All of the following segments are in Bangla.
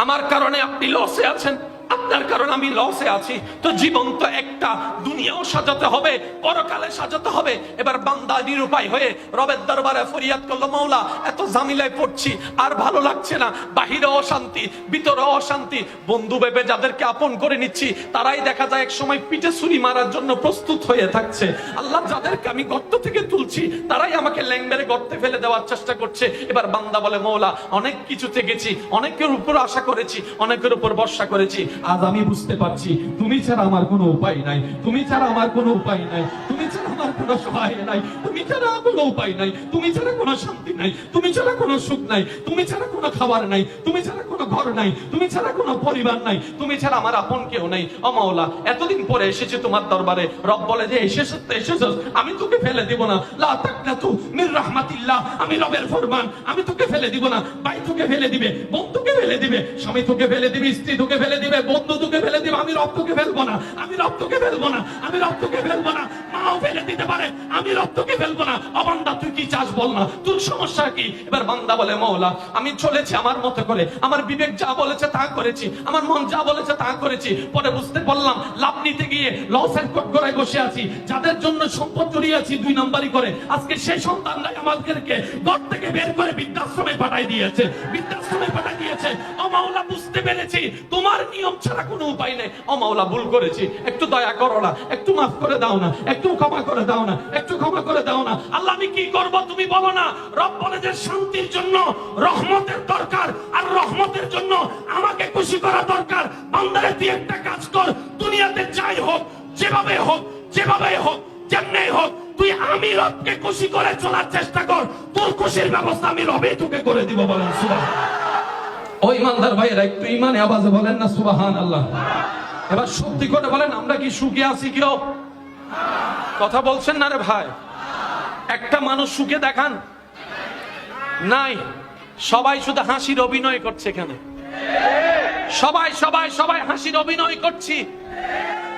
আমার কারণে আপনি লসে আছেন, আপনার কারণে আমি লসে আছি। তো জীবন তো একটা, দুনিয়াও সাজাতে হবে, পরকালে সাজাতে হবে। এবার বান্দা নিরুপায় হয়ে রবের দরবারে ফরিয়াদ করলো, মাওলা এত ঝামেলায় পড়ছি, আর ভালো লাগছে না, বাহিরে অশান্তি, ভিতরে অশান্তি। বন্ধু ভেবে যাদেরকে আপন করে নিচ্ছি, তারাই দেখা যায় এক সময় পিঠে ছুরি মারার জন্য প্রস্তুত হয়ে থাকছে। আল্লাহ যাদেরকে আমি গর্ত থেকে তুলছি, তারাই আমাকে ল্যাং মেরে গর্তে ফেলে দেওয়ার চেষ্টা করছে। এবার বান্দা বলে, মাওলা অনেক কিছুতে গেছি, অনেকের উপর আশা করেছি, অনেকের উপর ভরসা করেছি, আজ আমি বুঝতে পারছি তুমি ছাড়া আমার কোনো উপায় নাই, তুমি ছাড়া আমার কোনো উপায় নাই, তুমি ছাড়া আমার কোনো সহায় নাই, তুমি ছাড়া কোনো উপায় নাই, তুমি ছাড়া কোনো শান্তি নাই, তুমি ছাড়া কোনো সুখ নাই, তুমি ছাড়া কোনো খাবার নাই, তুমি ছাড়া কোনো ঘর নাই, তুমি ছাড়া কোনো পরিবার নাই, তুমি ছাড়া আমার আপন কেউ নাই। ও মাওলা এতদিন পরে এসেছি তোমার দরবারে। রব বলে যে এসেছিস তো এসেছিস, আমি তোকে ফেলে দিব না। লা তাকনাতু মির রাহমাতিল্লাহ, আমি রবের ফরমান, আমি তোকে ফেলে দিব না। ভাই তোকে ফেলে দিবে, বোন তোকে ফেলে দিবে, স্বামী তোকে ফেলে দিবে, স্ত্রী তোকে ফেলে দিবে, বন্ধু তোকে ফেলে দিবে, আমি রব তোকে ফেলবো না, আমি রব তোকে ফেলবো না, আমি রব তোকে ফেলবো না। মাও ফেলে দিতে পারে, আমি রব তোকে ফেলবো না। ও বান্দা তুই কি চাস বল না, তোর সমস্যা কি? এবার বান্দা বলে, মাওলা আমি চলেছি আমার মতো করে, আমার বিবেক যা বলেছে তা করেছি, আমার মন যা বলেছে তা করেছি। পরে বুঝতে পারলাম লাভ নিতে গিয়ে লসের কটগড়ায় বসে আছি। যাদের জন্য সম্পদ জড়িয়েছি 2 নম্বরই করে, আজকে সেই সন্তানরাই আমাদেরকে ঘর থেকে বের করে বৃদ্ধাশ্রমে পাঠাই দিয়েছে, বৃদ্ধাশ্রমে পাঠাই দিয়েছে। ও মাওলা বুঝতে পেরেছি তোমার নিয়ম ছাড়া কোনো উপায় নেই। ও মাওলা ভুল করেছি, একটু দয়া করো না, একটু মাফ করে দাও না, একটু ক্ষমা করে দাও না, একটু ক্ষমা করে দাও না। আল্লাহ আমি কি করব তুমি বলো না। রব বলে যে শান্তির জন্য রহমতের দরকার, আর রহমতের জন্য আমাকে খুশি করা দরকার। বান্দারে তুই একটা কাজ কর, দুনিয়াতে যাই হোক, যেভাবে হোক, যেভাবে হোক, যেমনি হোক, তুই আমি রবকে খুশি করে চলার চেষ্টা কর। তোর খুশির ব্যবস্থা আমি রবে তোকে করে দিব। বলেন সুবহানাল্লাহ। ও ইমানদার ভাইয়েরা একটু ইমানে আওয়াজে বলেন না সুবহানাল্লাহ। এবার সত্যি করে বলেন, আমরা কি সুখে আছি কেউ? কথা বলছেন না রে ভাই? একটা মানুষ সুখে দেখান নাই, সবাই শুধু হাসির অভিনয় করছে এখানে। সবাই সবাই সবাই হাসির অভিনয় করছি।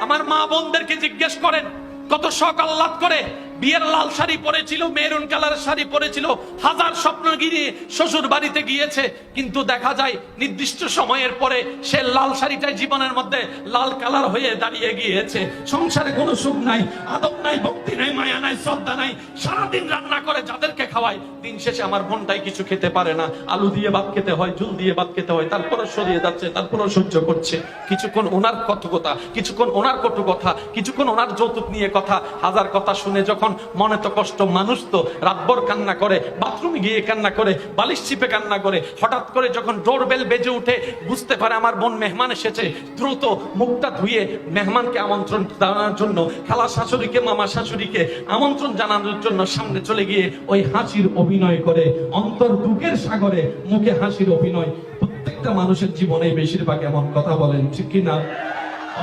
আমার মা বোনদেরকে জিজ্ঞেস করেন, কত শখ আহ্লাদ করে বিয়ের লাল শাড়ি পরেছিল, মেরুন কালারের শাড়ি পরেছিল, হাজার স্বপ্ন গিয়ে শ্বশুর বাড়িতে গিয়েছে, কিন্তু দেখা যায় নির্দিষ্ট সময়ের পরে সে লাল শাড়িটাই জীবনের মধ্যে লাল কালার হয়ে দাঁড়িয়ে গিয়েছে। সংসারে কোনো সুখ নাই, আদব নাই, ভক্তি নাই, মায়া নাই, শ্রদ্ধা নাই। সারাদিন রান্না করে যাদেরকে খাওয়ায়, দিন শেষে আমার বোনটাই কিছু খেতে পারে না। আলু দিয়ে ভাত খেতে হয়, ঝুল দিয়ে ভাত খেতে হয়, তারপরে সরিয়ে যাচ্ছে, তারপরে সহ্য করছে। কিছুক্ষণ ওনার কটু কথা, কিছুক্ষণ ওনার কটু কথা, কিছুক্ষণ ওনার যৌতুক নিয়ে কথা, হাজার কথা শুনে যখন মনে তো কষ্ট, মানুষ তো রাতভর কান্না করে, বাথরুমে গিয়ে কান্না করে, বালিশ চিপে কান্না করে। হঠাৎ করে যখন ডোরবেল বেজে উঠে, বুঝতে পারে আমার বোন মেহমান এসেছে, দ্রুত মুখটা ধুয়ে মেহমানকে আমন্ত্রণ জানানোর জন্য, খালা শাশুড়িকে, মামা শাশুড়িকে আমন্ত্রণ জানানোর জন্য সামনে চলে গিয়ে ওই হাসির অভিনয় করে। অন্তর দুঃখের সাগরে, মুখে হাসির অভিনয়। প্রত্যেকটা মানুষের জীবনে বেশিরভাগ এমন কথা বলেন, ঠিক কিনা?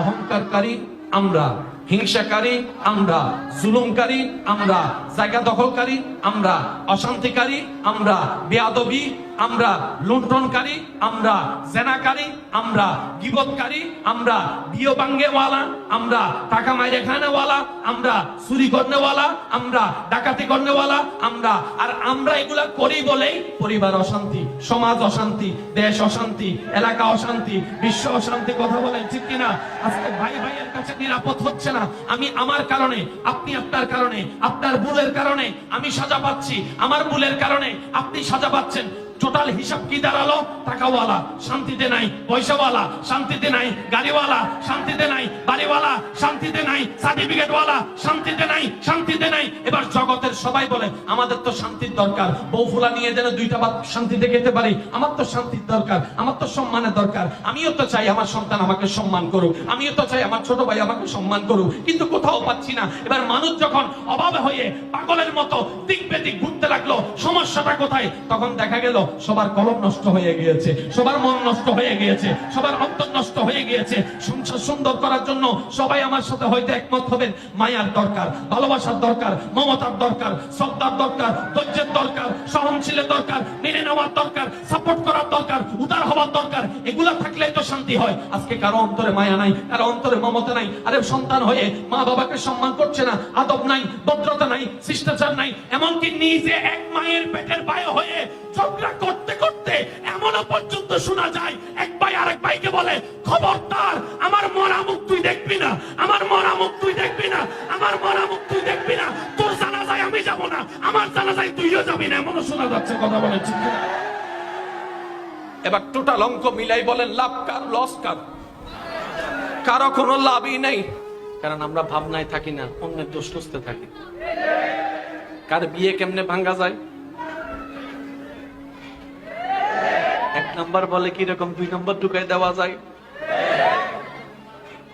অহংকারী আমরা, হিংসাকারী আমরা, জুলুমকারী আমরা, জায়গা দখলকারী আমরা, অশান্তিকারী আমরা, বেয়াদবি আমরা, লুণ্ঠনকারী আমরা, জেনাকারী আমরা, গীবতকারী আমরা, বিয়ে ভাঙ্গেওয়ালা আমরা, টাকা মাইরে খানেওয়ালা আমরা, চুরি করনেওয়ালা আমরা, ডাকাতি করনেওয়ালা আমরা। আর আমরা এগুলা করি বলেই পরিবার অশান্তি, সমাজ অশান্তি, দেশ অশান্তি, এলাকা অশান্তি, বিশ্ব অশান্তি। কথা বলেন ঠিক কিনা? আজকে ভাই ভাইয়ের কাছে নিরাপদ হচ্ছে না। আমি আমার কারণে, আপনি আপনার কারণে, আপনার ভুলের কারণে আমি সাজা পাচ্ছি, আমার ভুলের কারণে আপনি সাজা পাচ্ছেন। টোটাল হিসাব কি দাঁড়ালো? টাকাওয়ালা শান্তিতে নাই, পয়সাওয়ালা শান্তিতে নাই, গাড়িওয়ালা শান্তিতে নাই, বাড়িওয়ালা শান্তিতে নাই, সার্টিফিকেটওয়ালা শান্তিতে নাই, শান্তিতে নাই। এবার জগতের সবাই বলে আমাদের তো শান্তির দরকার, বউ ফুলা নিয়ে যেন 2টা ভাত শান্তিতে খেতে পারি, আমার তো শান্তির দরকার, আমার তো সম্মানের দরকার। আমিও তো চাই আমার সন্তান আমাকে সম্মান করুক, আমিও তো চাই আমার ছোট ভাই আমাকে সম্মান করুক, কিন্তু কোথাও পাচ্ছি না। এবার মানুষ যখন অভাবে হয়ে পাগলের মতো দিক বেদিক ঘুরতে লাগলো, সমস্যাটা কোথায়? তখন দেখা গেল সবার কলম নষ্ট হয়ে গিয়েছে, সবার মন নষ্ট হয়ে গিয়েছে, সবার অন্তর নষ্ট হয়ে গিয়েছে। সংসার সুন্দর করার জন্য সবাই আমার সাথে হয়তো একমত হবেন, মায়ার দরকার, ভালোবাসার দরকার, মমতার দরকার, শ্রদ্ধার দরকার, ধৈর্যের দরকার, সহনশীলের দরকার, মেনে নেওয়ার দরকার, সাপোর্ট করার দরকার, উদার হওয়ার দরকার। এগুলা থাকলেই তো শান্তি হয়। আজকে কারো অন্তরে মায়া নাই, কারো অন্তরে মমতা নাই। আরে সন্তান হয়ে মা বাবাকে সম্মান করছে না, আদব নাই, ভদ্রতা নাই, শিষ্টাচার নাই। এমনকি নিজে এক মায়ের পেটের ভাই হয়ে ঝগড়া করতে করতে এমনও পর্যন্ত শোনা যায় এক ভাই আরেক ভাইকে বলে, খবরদার আমার মরা মুখ তুই দেখবি না, আমার মরা মুখ তুই দেখবি না, আমার মরা মুখ তুই দেখবি না, তোর জানাজায় আমি যাব না, আমার জানাজায় তুইও যাবি না, এমনও শোনা যাচ্ছে। কথা বলেন ঠিক কিনা? এবার টোটাল অঙ্ক মিলাই বলেন লাভ কার লস কার? কারো কোনো লাভই নেই, কারণ আমরা ভাবনায় থাকি না, অন্যের দোষ খুঁজতে থাকি। কার বিয়ে কেমনে ভাঙ্গা যায়? এক নাম্বার বলে কি রকম 2 নম্বর ঢুকাই দেওয়া যায়।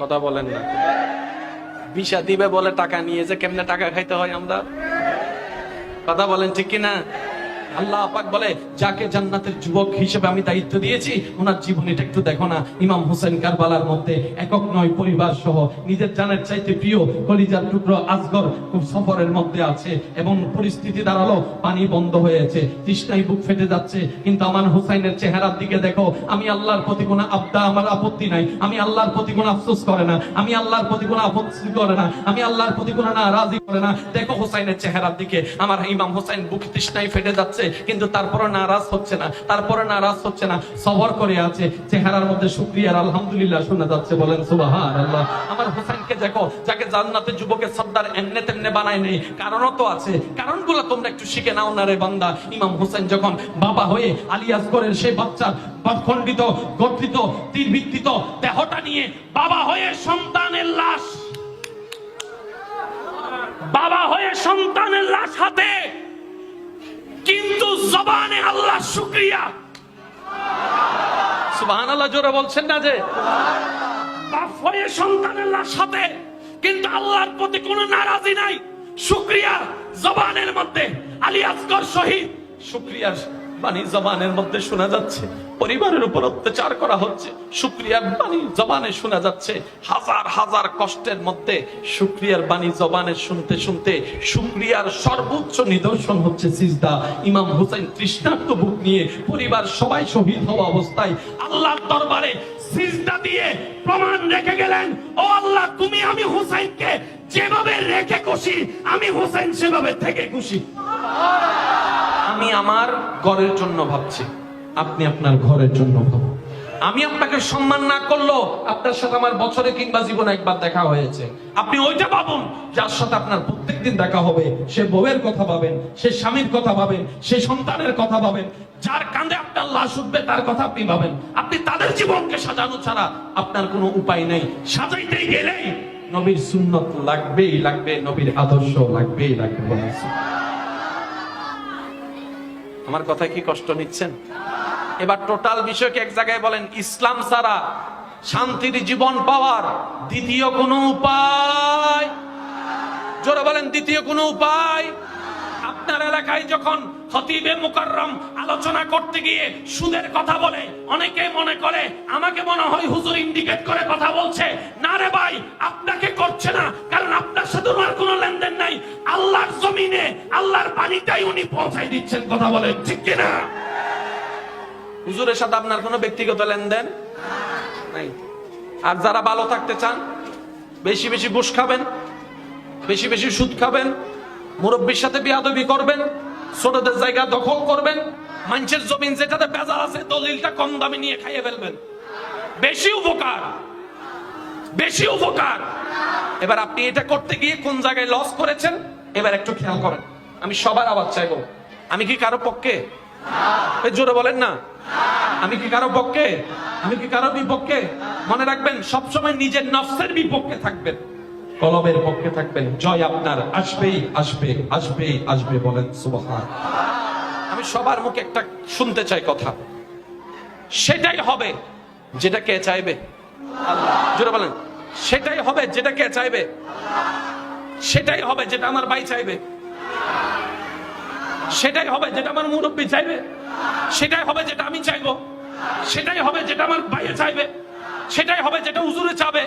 কথা বলেন না। ভিসা দিবে বলে টাকা নিয়ে যে কেমনে টাকা খাইতে হয় আমরা। কথা বলেন ঠিক কিনা? আল্লাহ পাক বলে, যাকে জান্নাতের যুবক হিসেবে আমি দায়িত্ব দিয়েছি, ওনার জীবনীটা একটু দেখো না। ইমাম হোসেন কারবালার মধ্যে একক নয়, পরিবার সহ নিজের জানের চাইতে প্রিয় কলিজার টুকরো আসগর খুব সফরের মধ্যে আছে, এবং পরিস্থিতি দাঁড়ালো পানি বন্ধ হয়েছে, তৃষ্ণায় বুক ফেটে যাচ্ছে, কিন্তু আমার হোসাইনের চেহারার দিকে দেখো, আমি আল্লাহর প্রতি কোনো আমার আপত্তি নাই, আমি আল্লাহর প্রতি কোনো আফসোস করে না, আমি আল্লাহর প্রতি কোনো আপত্তি করে না, আমি আল্লাহর প্রতি কোনো নারাজি করে না। দেখো হোসাইনের চেহারার দিকে, আমার ইমাম হোসাইন বুক তৃষ্ণায় ফেটে যাচ্ছে, কিন্তু তারপরে নারাজ হচ্ছে না, তারপরে নারাজ হচ্ছে না, সবর করে আছে, চেহারার মধ্যে শুকরিয়ার আলহামদুলিল্লাহ শোনা যাচ্ছে। বলেন সুবহানাল্লাহ। আমার হোসেনকে দেখো, যাকে জান্নাতের যুবকের সর্দার এমনে তেমনে বানায় নেই, কারণও তো আছে, কারণগুলো তোমরা একটু শিখে নাও না রে বান্দা। ইমাম হোসেন যখন বাবা হয়ে আলী আসগরের সেই বাচ্চার খণ্ডিত গঠিত তীরভিত্তিত দেহটা নিয়ে বাবা হয়ে সন্তানের লাশ, বাবা হয়ে সন্তানের লাশ হাতে, কিন্তু জবানে আল্লাহ শুকরিয়া। সুবহানাল্লাহ জোরে বলছেন না? যে বাপ হয়ে সন্তানের লাশ হাতে, কিন্তু আল্লাহর প্রতি কোনো নারাজি নাই, শুকরিয়া জবানের মধ্যে। আলী আসগর শহীদ, শুকরিয়ার বাণী জবানের মধ্যে শোনা যাচ্ছে। পরিবারের উপর অত্যাচার করা হচ্ছে, শুকরিয়ার বাণী জবানে শোনা যাচ্ছে। হাজার হাজার কষ্টের মধ্যে শুকরিয়ার বাণী জবানে শুনতে শুনতে শুকরিয়ার সর্বোচ্চ নিদর্শন হচ্ছে সিজদা। ইমাম হুসাইন তৃষ্ণার্ত বুক নিয়ে, পরিবার সবাই শহীদ হওয়া অবস্থায় আল্লাহর দরবারে সিজদা দিয়ে প্রমাণ রেখে গেলেন, ও আল্লাহ, তুমি আমি হুসাইনকে যেভাবে রেখে খুশি, আমি হুসাইন সেভাবে থেকে খুশি। আমি আমার ঘরের জন্য ভাবছি, আপনি আপনার ঘরের জন্য ভাবুন। আমি আপনাকে সম্মান না করলো, আপনার সাথে আমার বছরে কিংবা জীবনে একবার দেখা হয়েছে, আপনি ওইটা ভাবুন যার সাথে আপনার প্রত্যেকদিন দেখা হবে। সে বউয়ের কথা ভাবেন, সে স্বামীর কথা ভাবেন, সে সন্তানের কথা ভাবেন, যার কাঁধে আপনার লাশ উঠবে তার কথা আপনি ভাবেন। আপনি তাদের জীবনকে সাজানো ছাড়া আপনার কোনো উপায় নেই। সাজাইতেই গেলেই নবীর সুন্নত লাগবেই লাগবে, নবীর আদর্শ লাগবেই লাগবে। আমার কথায় কি কষ্ট নিচ্ছেন? এবার টোটাল বিষয়কে এক জায়গায় বলেন, ইসলাম ছাড়া শান্তির জীবন পাওয়ার দ্বিতীয় কোনো উপায়, জোরে বলেন, দ্বিতীয় কোনো উপায়। আপনার এলাকায় যখন খতিবে মুকাররম আলোচনা করতে গিয়ে সুদের কথা বলে, অনেকে মনে করে আমাকে মনে হয় হুজুর ইন্ডিকেট করে কথা বলছে। না রে ভাই, আপনাকে করছে না, কারণ আপনার সাথে ওনার কোনো লেনদেন নাই। আল্লাহর জমিনে আল্লাহর পানিটাই উনি পৌঁছাই দিচ্ছেন। কথা বলেন ঠিক কিনা? হুজুরের সাথে আপনার কোনো ব্যক্তিগত লেনদেন নাই। আর যারা ভালো থাকতে চান, বেশি বেশি ঘুষ খাবেন, বেশি বেশি সুদ খাবেন, মুরব্বীর সাথে বিয়াদবি করবেন, ছোটদের জায়গা দখল করবেন, মানুষের জমিন যেটাতে বেজার আছে দলিলটা কম দামে নিয়ে খাইয়ে ফেলবেন, বেশি উপকার, বেশি উপকার। এবার আপনি এটা করতে গিয়ে কোন জায়গায় লস করেছেন এবার একটু খেয়াল করেন। আমি সবার আওয়াজ চাইবো, আমি কি কারো পক্ষে? জোরে বলেন না, আমি কি কারো পক্ষে? আমি কি কারো বিপক্ষে? মনে রাখবেন, সবসময় নিজের নফসের বিপক্ষে থাকবেন, কলমের পক্ষে থাকবেন। জয় আপনার আসবেই আসবে, আসবেই আসবে। বলেন সুবহান। আমি সবার মুখে একটা শুনতে চাই কথা, সেটাই হবে যেটা কে চাইবে? আল্লাহ। জোরে বলেন, সেটাই হবে যেটা কে চাইবে? সেটাই হবে যেটা আমার ভাই চাইবে, সেটাই হবে যেটা আমার মুরব্বী চাইবে, সেটাই হবে যেটা আমি চাইবো, সেটাই হবে যেটা আমার ভাইয়ে চাইবে, সেটাই হবে যেটা হুজুরে চাবে,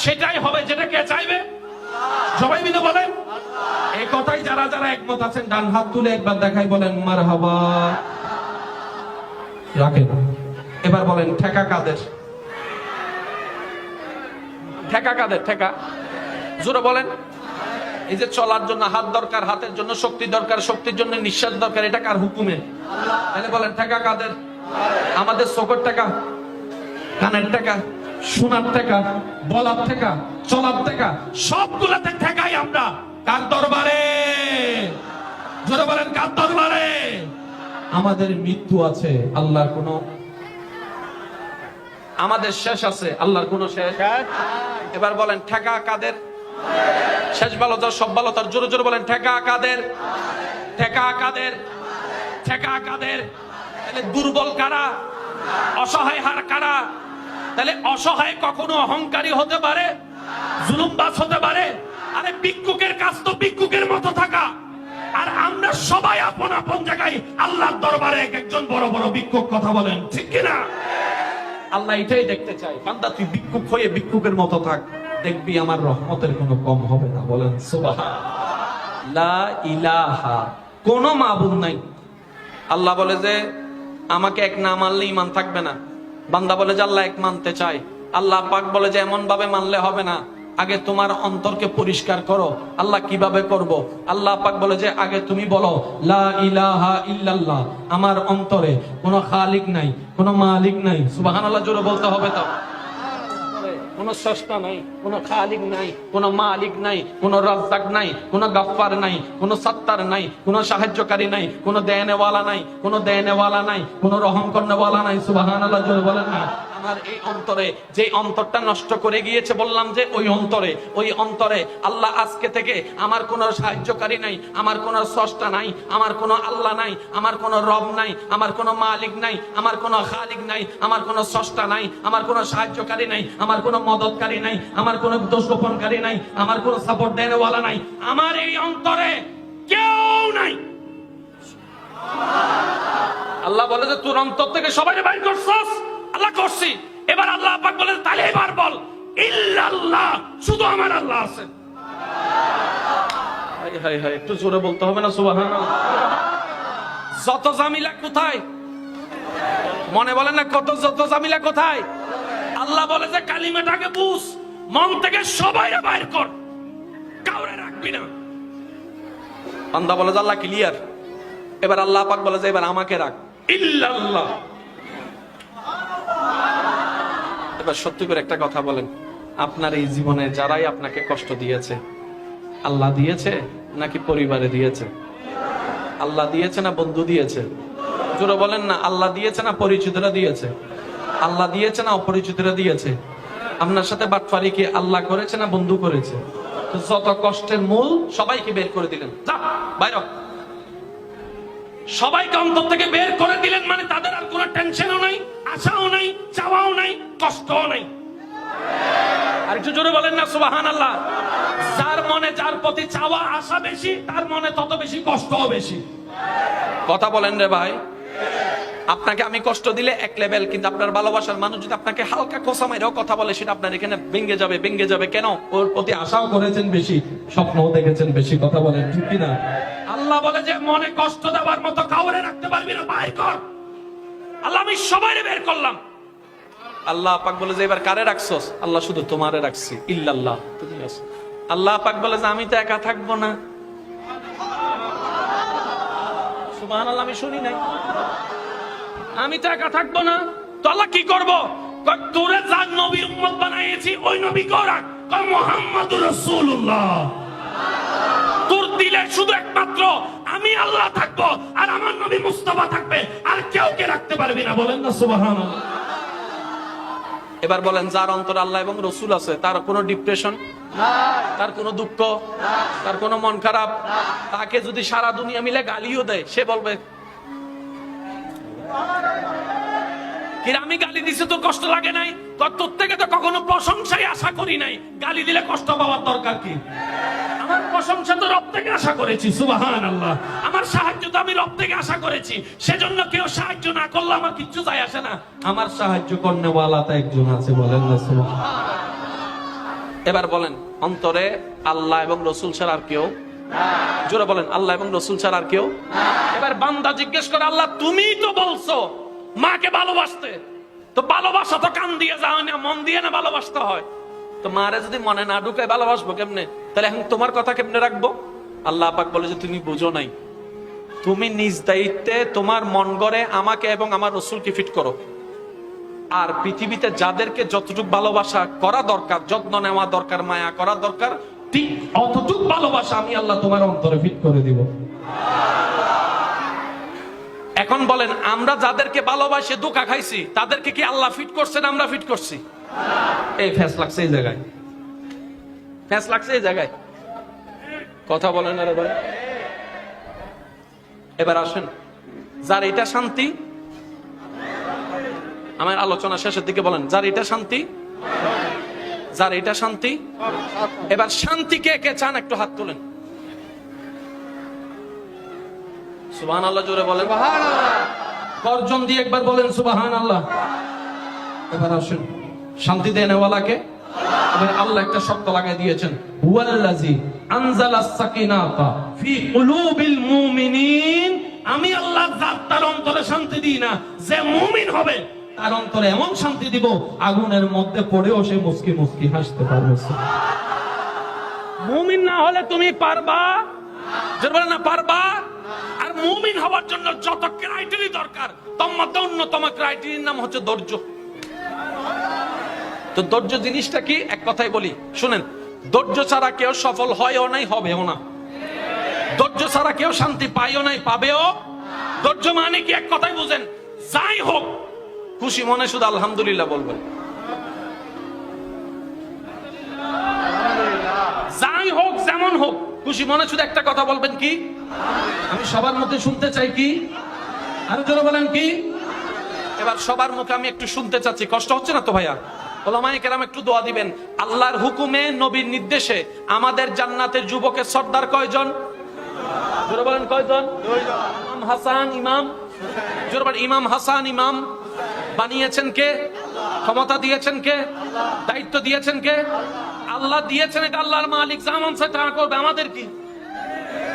সেটাই হবে যেটা কে চাইবে? সবাই মিলে বলেন। এই কথাই যারা যারা একমত আছেন ডান হাত তুলে একবার দেখাই, বলেন মারহাবা। রাখেন। এবার বলেন, ঠেকা কাদের? ঠেকা কাদের? ঠেকা জোরে বলেন। এই যে চলার জন্য হাত দরকার, হাতের জন্য শক্তি দরকার, শক্তির জন্য নিঃশ্বাস দরকার, এটা কার হুকুমে? তাহলে বলেন টাকা কাদের? আমাদের চোখের টাকা, কানের টাকা, শোনার টাকা, বলার টাকা, চলার টাকা, সবগুলাতে ঠেকাই আমরা কার দরবারে? জোরে বলেন কার দরবারে? আমাদের মৃত্যু আছে, আল্লাহর কোনো, আমাদের শেষ আছে, আল্লাহর কোনো শেষ। এবার বলেন ঠেকা কাদের? শেষ ভালো তার, সব ভালো তার। জোরে জোরে বলেন ঠেকা কাদের? ঠেকা কাদের? ঠেকা কাদের? তাহলে দুর্বল কারা? অসহায় হার কারা? তাহলে অসহায় কখনো অহংকারী হতে পারে, জুলুমবাজ হতে পারে? আরে ভিক্ষুকের কাজ তো ভিক্ষুকের মতো থাকা, আর আমরা সবাই আপন আপন জায়গায় আল্লাহর দরবারে এক একজন বড় বড় ভিক্ষুক। কথা বলেন ঠিক কিনা? আল্লাহ এটাই দেখতে চাই, বান্দা তুই ভিক্ষুক হয়ে ভিক্ষুকের মতো থাক, দেখবি আমার রহমতের কোনো কম হবে না। বলেন সুবহানাল্লাহ। লা ইলাহা, কোনো মাবুদ নাই। আল্লাহ বলে যে আমাকে এক না মানলে ঈমান থাকবে না। বান্দা বলে যে আল্লাহ এক মানতে চাই। আল্লাহ পাক বলে যে এমন ভাবে মানলে হবে না, আগে তোমার অন্তরকে পরিষ্কার করো। আল্লাহ কিভাবে করব? আল্লাহ পাক বলে যে আগে তুমি বলো লা ইলাহা ইল্লাল্লাহ, আমার অন্তরে কোনো খালিক নাই, কোনো মালিক নাই। সুবহানাল্লাহ জোরে বলতে হবে তো। কোনো স্রষ্টা নাই, কোনো খালিক নাই, কোনো মালিক নাই, কোনো রাজ্জাক নাই, কোনো গাফফার নাই, কোনো সত্তার নাই, কোনো সাহায্যকারী নাই, কোনো দেনেওয়ালা নাই, কোনো দেনেওয়ালা নাই, কোনো রহম করনেওয়ালা নাই। সুবহানাল্লাহ জোরে বলেন না। আমার এই অন্তরে, যে অন্তরটা নষ্ট করে গিয়েছে, বললাম যে ওই অন্তরে আল্লাহ আজকে থেকে আমার কোনো সাহায্যকারী নাই, আমার কোনো স্রষ্টা নাই, আমার কোনো আল্লাহ নাই, আমার কোনো রব নাই, আমার কোনো মালিক নাই, আমার কোনো খালিক নাই, আমার কোনো স্রষ্টা নাই, আমার কোনো সাহায্যকারী নাই, আমার কোনো মদতকারী নাই, আমার কোনো দোষ গোপনকারী নাই, আমার কোনো সাপোর্ট দেনেওয়ালা নাই। আমার এই অন্তরে কেউ নাই। আল্লাহ বলে যে তোর অন্তর থেকে সবাই বাইর করছস। আল্লাহ করছি। এবার আল্লাহ পাক বলে তাহলে এবার বল ইল্লাল্লাহ, শুধু আমার আল্লাহ আছে। হায় হায় হায়, একটু জোরে বলতে হবে না সুবহানাল্লাহ? যত জামিলা কোথায়? মনে বলেন না কত যত জামিলা কোথায়? আল্লাহ বলে যে কালিমাটাকে বুঝ, মন থেকে সবাই বাইর কর, কাউরে রাখবি না। বান্দা বলে যে আল্লাহ ক্লিয়ার। এবার আল্লাহ পাক বলে যে এবার আমাকে রাখ, ইল্লাল্লাহ। এবার সত্যি করে একটা কথা বলেন, আপনার এই জীবনে যারাই আপনাকে কষ্ট দিয়েছে, আল্লাহ দিয়েছে নাকি পরিবারে দিয়েছে? আল্লাহ দিয়েছে না বন্ধু দিয়েছে? জোরে বলেন না। আল্লাহ দিয়েছে না পরিচিতরা দিয়েছে? আল্লাহ দিয়েছে না অপরিচিতরা দিয়েছে? আপনার সাথে বাটফারি কি আল্লাহ করেছে না বন্ধু করেছে? তো যত কষ্টের মূল সবাইকে বের করে দিলেন, যা বাইর। সবাইকে অন্তর থেকে বের করে দিলেন, মানে তাদের আর কোনো টেনশনও নাই, আশাও নাই, চাওয়াও নাই, কষ্টও নাই। আর একটু জোরে বলেন না সুবহানাল্লাহ। যার মনে যার প্রতি চাওয়া আশা বেশি, তার মনে তত বেশি কষ্টও বেশি। কথা বলেন রে ভাই। আপনাকে আমি কষ্ট দিলে এক লেভেল, কিন্তু আপনার ভালোবাসার মানুষ যদি আপনাকে হালকা কোসা মাইরাও কথা বলে, সেটা আপনার এখানে ভেঙে যাবে। কেন? ওর প্রতি আশাও করেছেন বেশি, স্বপ্নও দেখেছেন বেশি। কথা বলেন ঠিক কিনা? আল্লাহ বলে যে মনে কষ্ট দেওয়ার মতো কাউরে রাখতে পারবি না, বাইর কর। আল্লাহ আমি সবাইরে বের করলাম। আল্লাহ পাক বলে যে এবার কারে রাখছস? আল্লাহ শুধু তোমারে রাখছি, ইল্লাল্লাহ, তুমি আছো। আল্লাহ পাক বলে যে আমি তো একা থাকবো না। সুবহানাল্লাহ, আমি শুনি নাই। আমি তো একা থাকবো না, তো আল্লাহ কি করবো? তোরে যার নবীর উম্মত বানাইছি ওই নবী কেও রাখ, মুহাম্মাদুর রাসূলুল্লাহ। তোর দিলে শুধু একমাত্র আমি আল্লাহ থাকবো, আর আমার নবী মুস্তাফা থাকবে, আর কেউ কে রাখতে পারবি না। বলেন না সুবহানাল্লাহ। এবার বলেন যার অন্তর আল্লাহ এবং রসুল আছে, তার কোনো ডিপ্রেশন নাই, তার কোনো দুঃখ, তার কোনো মন খারাপ, তাকে যদি সারা দুনিয়া মিলে গালিও দেয়, সে বলবে কি আমি গালি দিছি তোর কষ্ট লাগে নাই? তোর থেকে তো কখনো প্রশংসাই আশা করি নাই, গালি দিলে কষ্ট পাওয়ার দরকার কি? আমার প্রশংসা তো রব থেকে আশা করেছি, সুবহানাল্লাহ। আমার সাহায্য তো আমি রব থেকে আশা করেছি, সেজন্য কেউ সাহায্য না করলে আমার কিচ্ছু যায় আসে না। আমার সাহায্য করনেওয়ালা তো একজন আছে, বলেন না সুবহানাল্লাহ। এবার বলেন অন্তরে আল্লাহ এবং রসুল ছাড়া আর কেউ? জোরে বলেন আল্লাহ এবং রসুল ছাড়া আর কেউ? এবার বান্দা জিজ্ঞেস করে আল্লাহ তুমি তো বলছো মাকে ভালোবাসতে, তো ভালোবাসা তো কান দিয়ে যাও না, মন দিয়ে না ভালোবাসতে হয়। তো মারে যদি মনে না ঢুকায় ভালোবাসবো কেমনে? তাহলে এখন তোমার কথা কেমনে রাখবো? আল্লাহ পাক বলে যে তুমি বুঝো নাই, তুমি নিজ দায়িত্বে তোমার মন গড়ে আমাকে এবং আমার রাসূলকে ফিট করো। আর পৃথিবীতে যাদেরকে যতটুকু ভালোবাসা করা দরকার, যত্ন নেওয়া দরকার, মায়া করা দরকার, ঠিক অতটুকু ভালোবাসা আমি আল্লাহ তোমার অন্তরে ফিট করে দিব। এখন বলেন, আমরা যাদেরকে ভালোবাসে ধোঁকা খাইছি তাদেরকে কি আল্লাহ ফিট করছেন? আমরা ফিট করছি? এই ফ্যাস লাগছে এই জায়গায়, ফ্যাস লাগছে এই জায়গায়। কথা বলেন আরে ভাই। এবার আসেন, যার এটা শান্তি, আমার আলোচনা শেষের দিকে বলেন, যার এটা শান্তি, যার এটা শান্তি। এবার শান্তি কে কে চান একটু হাত তুলেন। সুবহানাল্লাহ জোরে বলেন, গর্জন দিয়ে একবার বলেন সুবহানাল্লাহ। এবার আসেন, শান্তি দেনেওয়ালাকে। এবার আল্লাহ একটা শব্দ লাগাই দিয়েছেন, হুয়াল্লাযী আনজালাস সাকিনাতা ফি কুলুবিল মুমিনিন। আমি আল্লাহ তার অন্তরে শান্তি দিই না, যে মুমিন হবে তার অন্তরে এমন শান্তি দিব আগুনের মধ্যে পড়েও সে মুস্কি মুস্কি হাসতে পারবে। মুমিন না হলে তুমি পারবা? জোরে না, পারবা? আর মুমিন হওয়ার জন্য যত ক্রাইটেরিয়া দরকার, তার মধ্যে অন্যতম ক্রাইটেরিয়ার নাম হচ্ছে ধৈর্য। তো ধৈর্য জিনিসটা কি? এক কথাই বলি, শুনেন, ধৈর্য ছাড়া কেউ সফল হয়ও নাই, হবেও না। ধৈর্য ছাড়া কেউ শান্তি পাইও নাই, পাবেও। ধৈর্য মানে কি? এক কথাই বুঝেন, যাই হোক খুশি মনে শুধু আলহামদুলিল্লাহ বলবেন। যাই হোক যেমন হোক খুশি মনে শুধু একটা কথা বলবেন, কি? আমি সবার মধ্যে শুনতে চাই কি? আরো জোরে বলেন কি? এবার সবার মুখে আমি একটু শুনতে চাচ্ছি, কষ্ট হচ্ছে না তো ভাইয়া? ওলামায়ে কেরাম একটু দোয়া দিবেন। আল্লাহর হুকুমে, নবীর নির্দেশে আমাদের জান্নাতের যুবকের সর্দার কয়জন? জোরে বলেন কয়জন? ইমাম হাসান, ইমাম, জোরে বলেন, ইমাম হাসান ইমাম বানিয়েছেন কে? ক্ষমতা দিয়েছেন কে? দায়িত্ব দিয়েছেন কে? আল্লাহ দিয়েছেন। এটা আল্লাহর মালিক, যেমন সে তা করবে, আমাদের কি?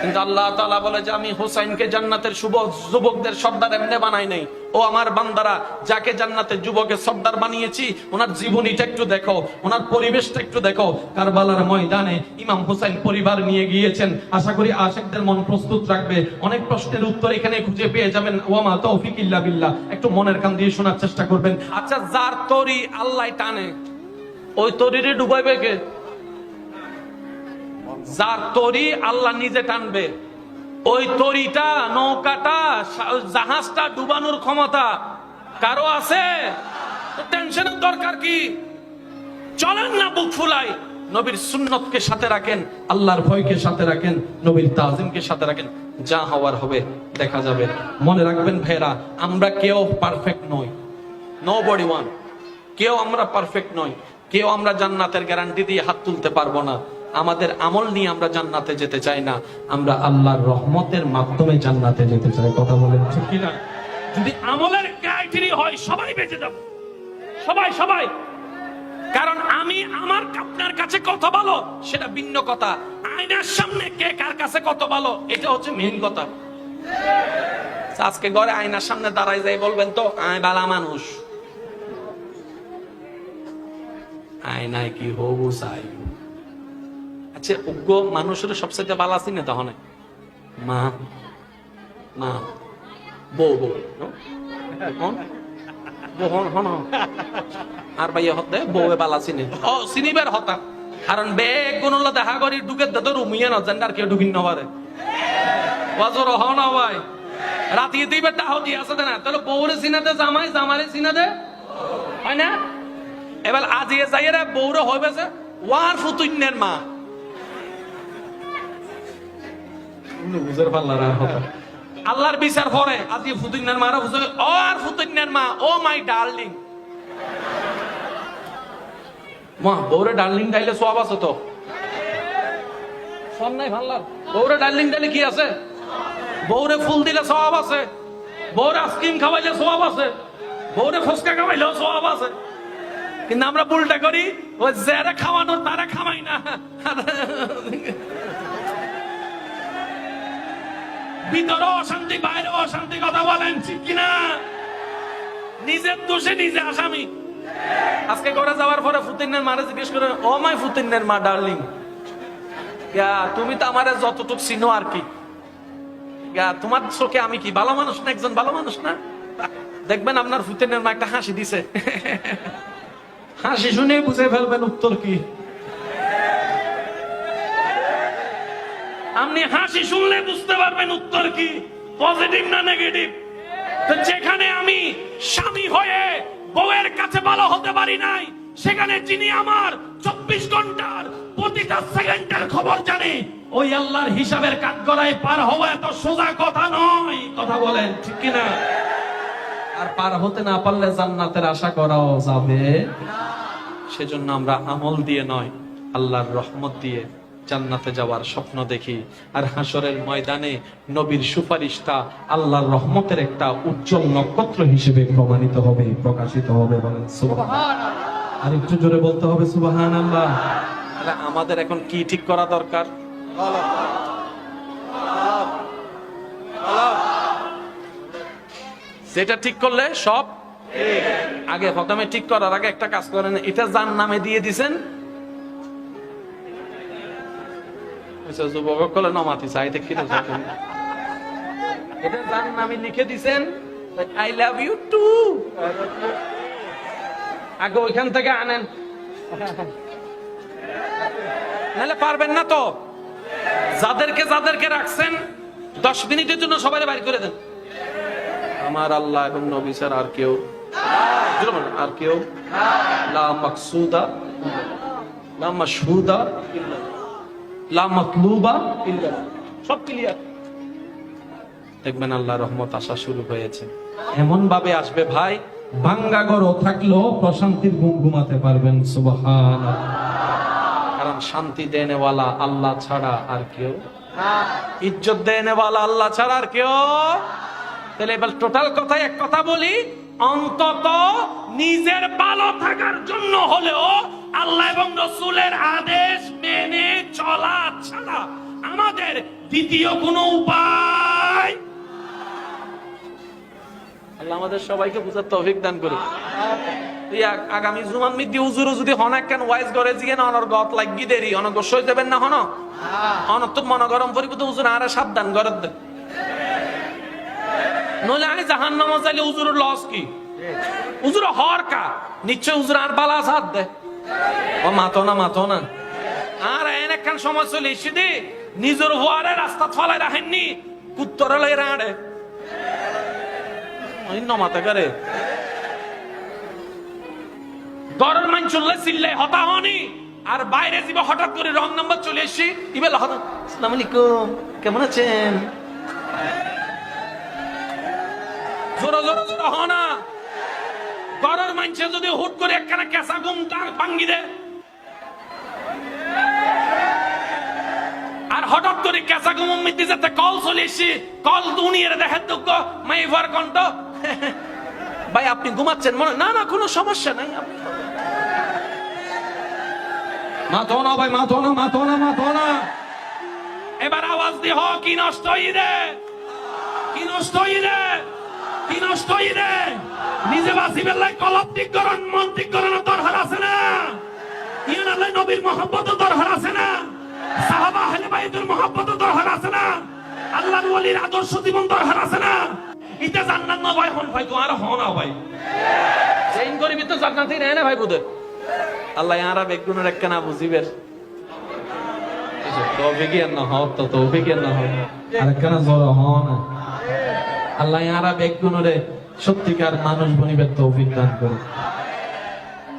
কিন্তু আল্লাহ তাআলা বলে যে আমি হুসাইনকে জান্নাতের যুবকদের সর্দার এমনি বানাই নাই। ও আমার বান্দারা, যাকে জান্নাতের যুবকের সর্দার বানিয়েছি ওনার জীবনীটা একটু দেখো, ওনার পরিবেশটা একটু দেখো। কারবালার ময়দানে ইমাম হুসাইন পরিবার নিয়ে গিয়েছেন। আশা করি আশিকদের মন প্রস্তুত রাখবে, অনেক প্রশ্নের উত্তর এখানে খুঁজে পেয়ে যাবেন। ওয়ামা তৌফিক ইল্লা বিল্লাহ। একটু মনের কান দিয়ে শোনার চেষ্টা করবেন। আচ্ছা, যার তরি আল্লাহ টানে, ওই তরিরে ডুবাইবে কে? যার তরি আল্লাহ নিজে টানবে, ওই তরিটা, নৌকাটা, জাহাজটা ডুবানোর ক্ষমতা কারো আছে? টেনশনের দরকার কি? চলেন না বুক ফুলাই, নবীর সুন্নতকে সাথে রাখেন, আল্লাহর ভয়কে সাথে রাখেন, নবীর তাজিমকে সাথে রাখেন। যা হওয়ার হবে দেখা যাবে। মনে রাখবেন ভাইরা, আমরা কেউ পারফেক্ট নই, নোবডি ওয়ান। কেউ আমরা পারফেক্ট নই, কেউ আমরা জান্নাতের গ্যারান্টি দিয়ে হাত তুলতে পারবো না। আমাদের আমল নিয়ে আমরা জান্নাতে যেতে চাই না, আমরা আল্লাহর রহমতের মাধ্যমে জান্নাতে যেতে চাই। কথা বলেন ঠিক কি না? যদি আমলের ক্রাইটেরিয়া হয় সবাই বেঁচে যাব, সবাই সবাই। কারণ আমি আমার আপনার কাছে কত ভালো সেটা ভিন্ন কথা, আয়নার সামনে কে কার কাছে কত ভালো এটা হচ্ছে মেইন কথা। আজকে ঘরে আয়নার সামনে দাঁড়ায় যাই বলবেন তো আমি ভালো মানুষ, আয়নায় কি হবু চাই। আচ্ছা, উগ্র মানুষের সবচেয়ে ভালো আছি না তখন মা, মা, বউ, বউ আর ভাইয়া হতে বউয়ে বালা চিনে, ও চিনিবার হতা। কারণ বেগ গুণলা দেখা করি ঢুকে তো রুমিয়ে না জান, আর কেউ ঢুকিন না পারে। বজর হ না ভাই, রাতি দিবে টাহো দিয়ে আছে না, তাহলে বউরে চিনাতে জামাই, জামারে চিনাতে হয় না। এবার আজিয়ে যাইয়ে বউরে হইবে যে ওয়ার ফুতুন্যের মা, বুঝার পারলার আর হতা। আল্লাহর বিচার পরে আজি ফুতুন্যার মারা বুঝে, ও আর ফুতুন্যার মা, ও মাই ডার্লিং। মা বউরে ডার্লিং ডাইলে সওয়াব আছে তো? সব নাই ভাল্লার। বউরে ডার্লিং ডাইলে কি আছে? বউরে ফুল দিলে সওয়াব আছে, বউরে আইসক্রিম খাওয়াইলে সওয়াব আছে, বউরে ফুচকা খাওয়াইলেও সওয়াব আছে। কিন্তু আমরা উল্টা করি, ওই যারা খাওয়ানো তারা খাওয়াই না। ভিতরে অশান্তি, বাইরে অশান্তি। কথা বলেন ঠিক কিনা? নিজের দোষে নিজে আসামি। আজকে ঘরে যাওয়ার পরে ফুতিনের মারে জিজ্ঞেস করে, ও মাই ফুতিনের মা ডার্লিং, তুমি তো আমারে যতটুক চিনো আর কি, তোমার চোখে আমি কি ভালো মানুষ না, একজন ভালো মানুষ না? দেখবেন আপনার ফুতিনের মা একটা হাসি দিছে, হাসি শুনে বুঝে ফেলবেন উত্তর কি। আপনি হাসি শুনলে বুঝতে পারবেন উত্তর কি, পজিটিভ না নেগেটিভ। তো যেখানে আমি স্বামী হয়ে বউয়ের কাছে ভালো হতে পারি নাই, সেখানে যিনি আমার 24 ঘন্টার প্রতিটা সেকেন্ডের খবর জানে, ওই আল্লাহর হিসাবের কাঠগড়ায় পার হওয়া এত সোজা কথা নয়। কথা বলেন ঠিক কিনা? আর পার হতে না পারলে জান্নাতের আশা করাও যাবে। সেজন্য আমরা আমল দিয়ে নয়, আল্লাহর রহমত দিয়ে জান্নাতে যাওয়ার স্বপ্ন দেখি। আর হাসরের ময়দানে নবীর সুপারিশটা আল্লাহর রহমতের একটা উজ্জ্বল নক্ষত্র হিসেবে প্রমাণিত হবে, প্রকাশিত হবে। বলেন সুবহানাল্লাহ। আর একটু জোরে বলতে হবে সুবহানাল্লাহ। তাহলে আমাদের এখন কি ঠিক করা দরকার? যেটা ঠিক করলে সব আগে প্রথমে ঠিক করার আগে একটা কাজ করেন, এটা যার নামে দিয়ে দিছেন, যুবক কলে নমাতি চাই দেখি, এটা যার নামে লিখে দিছেন, আই লাভ ইউ টু, আগে ওইখান থেকে আনেন, নাহলে পারবেন না। তো যাদেরকে রাখছেন 10 মিনিটের জন্য সবাই বাইর করে দেন। আমার আল্লাহ এবং নবী স্যার আর কেউ, আর কেউ লা মাকসুদা লা মাশহুদা লা মাতলুবা ইল্লা, সব ক্লিয়ার। দেখবেন আল্লাহ রহমত আসা শুরু হয়েছে। এমন ভাবে আসবে ভাই, ভাঙ্গা ঘরও থাকলেও প্রশান্তির ঘুম ঘুমাতে পারবেন। সুবহানাল্লাহ। কারণ শান্তি দেনেওয়ালা আল্লাহ ছাড়া আর কেউ, ইজ্জত দেনেওয়ালা আল্লাহ ছাড়া আর কেউ। তাহলে এবার টোটাল কথায় এক কথা বলি, অন্তত নিজের ভালো থাকার জন্য হলেও আল্লাহ এবং রাসূলের আদেশ মেনে চলা ছাড়া আমাদের দ্বিতীয় কোনো উপায়। আল্লাহ আমাদের সবাইকে বুঝার তৌফিক দান করুন। আগামী জুমান মিদি হুজুর যদি হনাক কেন ওয়াইজ করে জিগে না, অনর গত লাগি দেরি, অনর গোস হয়ে যাবেন না, হন অনর তো মন গরম পরিব তো হুজুর আরে সাবধান করে দেন, নইলে আমি জাহান্নাম চাইলে হুজুরের লস কি? হুজুর হর কা নিশ্চয় হুজুর আর বালা সাথ দে, ও মাতো না আর এন একখান সময় চলে এসে দি নিজের হওয়ারে রাস্তা ফলাই রাখেননি, কুত্তরে লাই রাড়ে মাথা করে দরের মান চললে চিল্লে হতা হনি, আর বাইরে যাবে হঠাৎ করে রং নাম্বার চলে এসছি, ইবেল আসসালামু আলাইকুম কেমন আছেন, জোরে হনা। ঘরের মানুষে যদি হুট করে একখানা কেঁচা ঘুম ভাঙ্গি দে, আর হঠাৎ করে কেঁচা ঘুম মিটি যাতে কল চলে এসছি, কল দুনিয়ার দেখেন দুঃখ মাই ভার কণ্ঠ, ভাই আপনি ঘুমাচ্ছেন মনে? না কোনো সমস্যা নাই, মাথো না ভাই, মাথো না। এবার আওয়াজ দিয়ে হ, কি নষ্ট হই রে, কি নষ্ট হই রে, নিজে বাঁচিবেন লাই কলব ঠিক করন, মন ঠিক করানোর দরকার আছে না? ইয়ান আল্লাহ নবীর মহব্বত দরকার আছে না? সাহাবা আহলে বাইতের মহব্বত দরকার আছে না? আল্লাহর ওলির আদর্শ জীবন দরকার আছে না? ইতে জান্নাত না ভাই, হন ভাই তো আর হন না ভাই, সেইন করিবি তো জান্নাতই না ভাই বুদে। আল্লাহ ইয়ারা বেগুনের একখানা বুঝিবের তৌফিক না হও, তো তৌফিক না হও আর একখানা জোর হও না। আল্লাহ ইয়ারা বেগুনরে সত্যিকার মানুষ বনিবের তৌফিক দান করুন।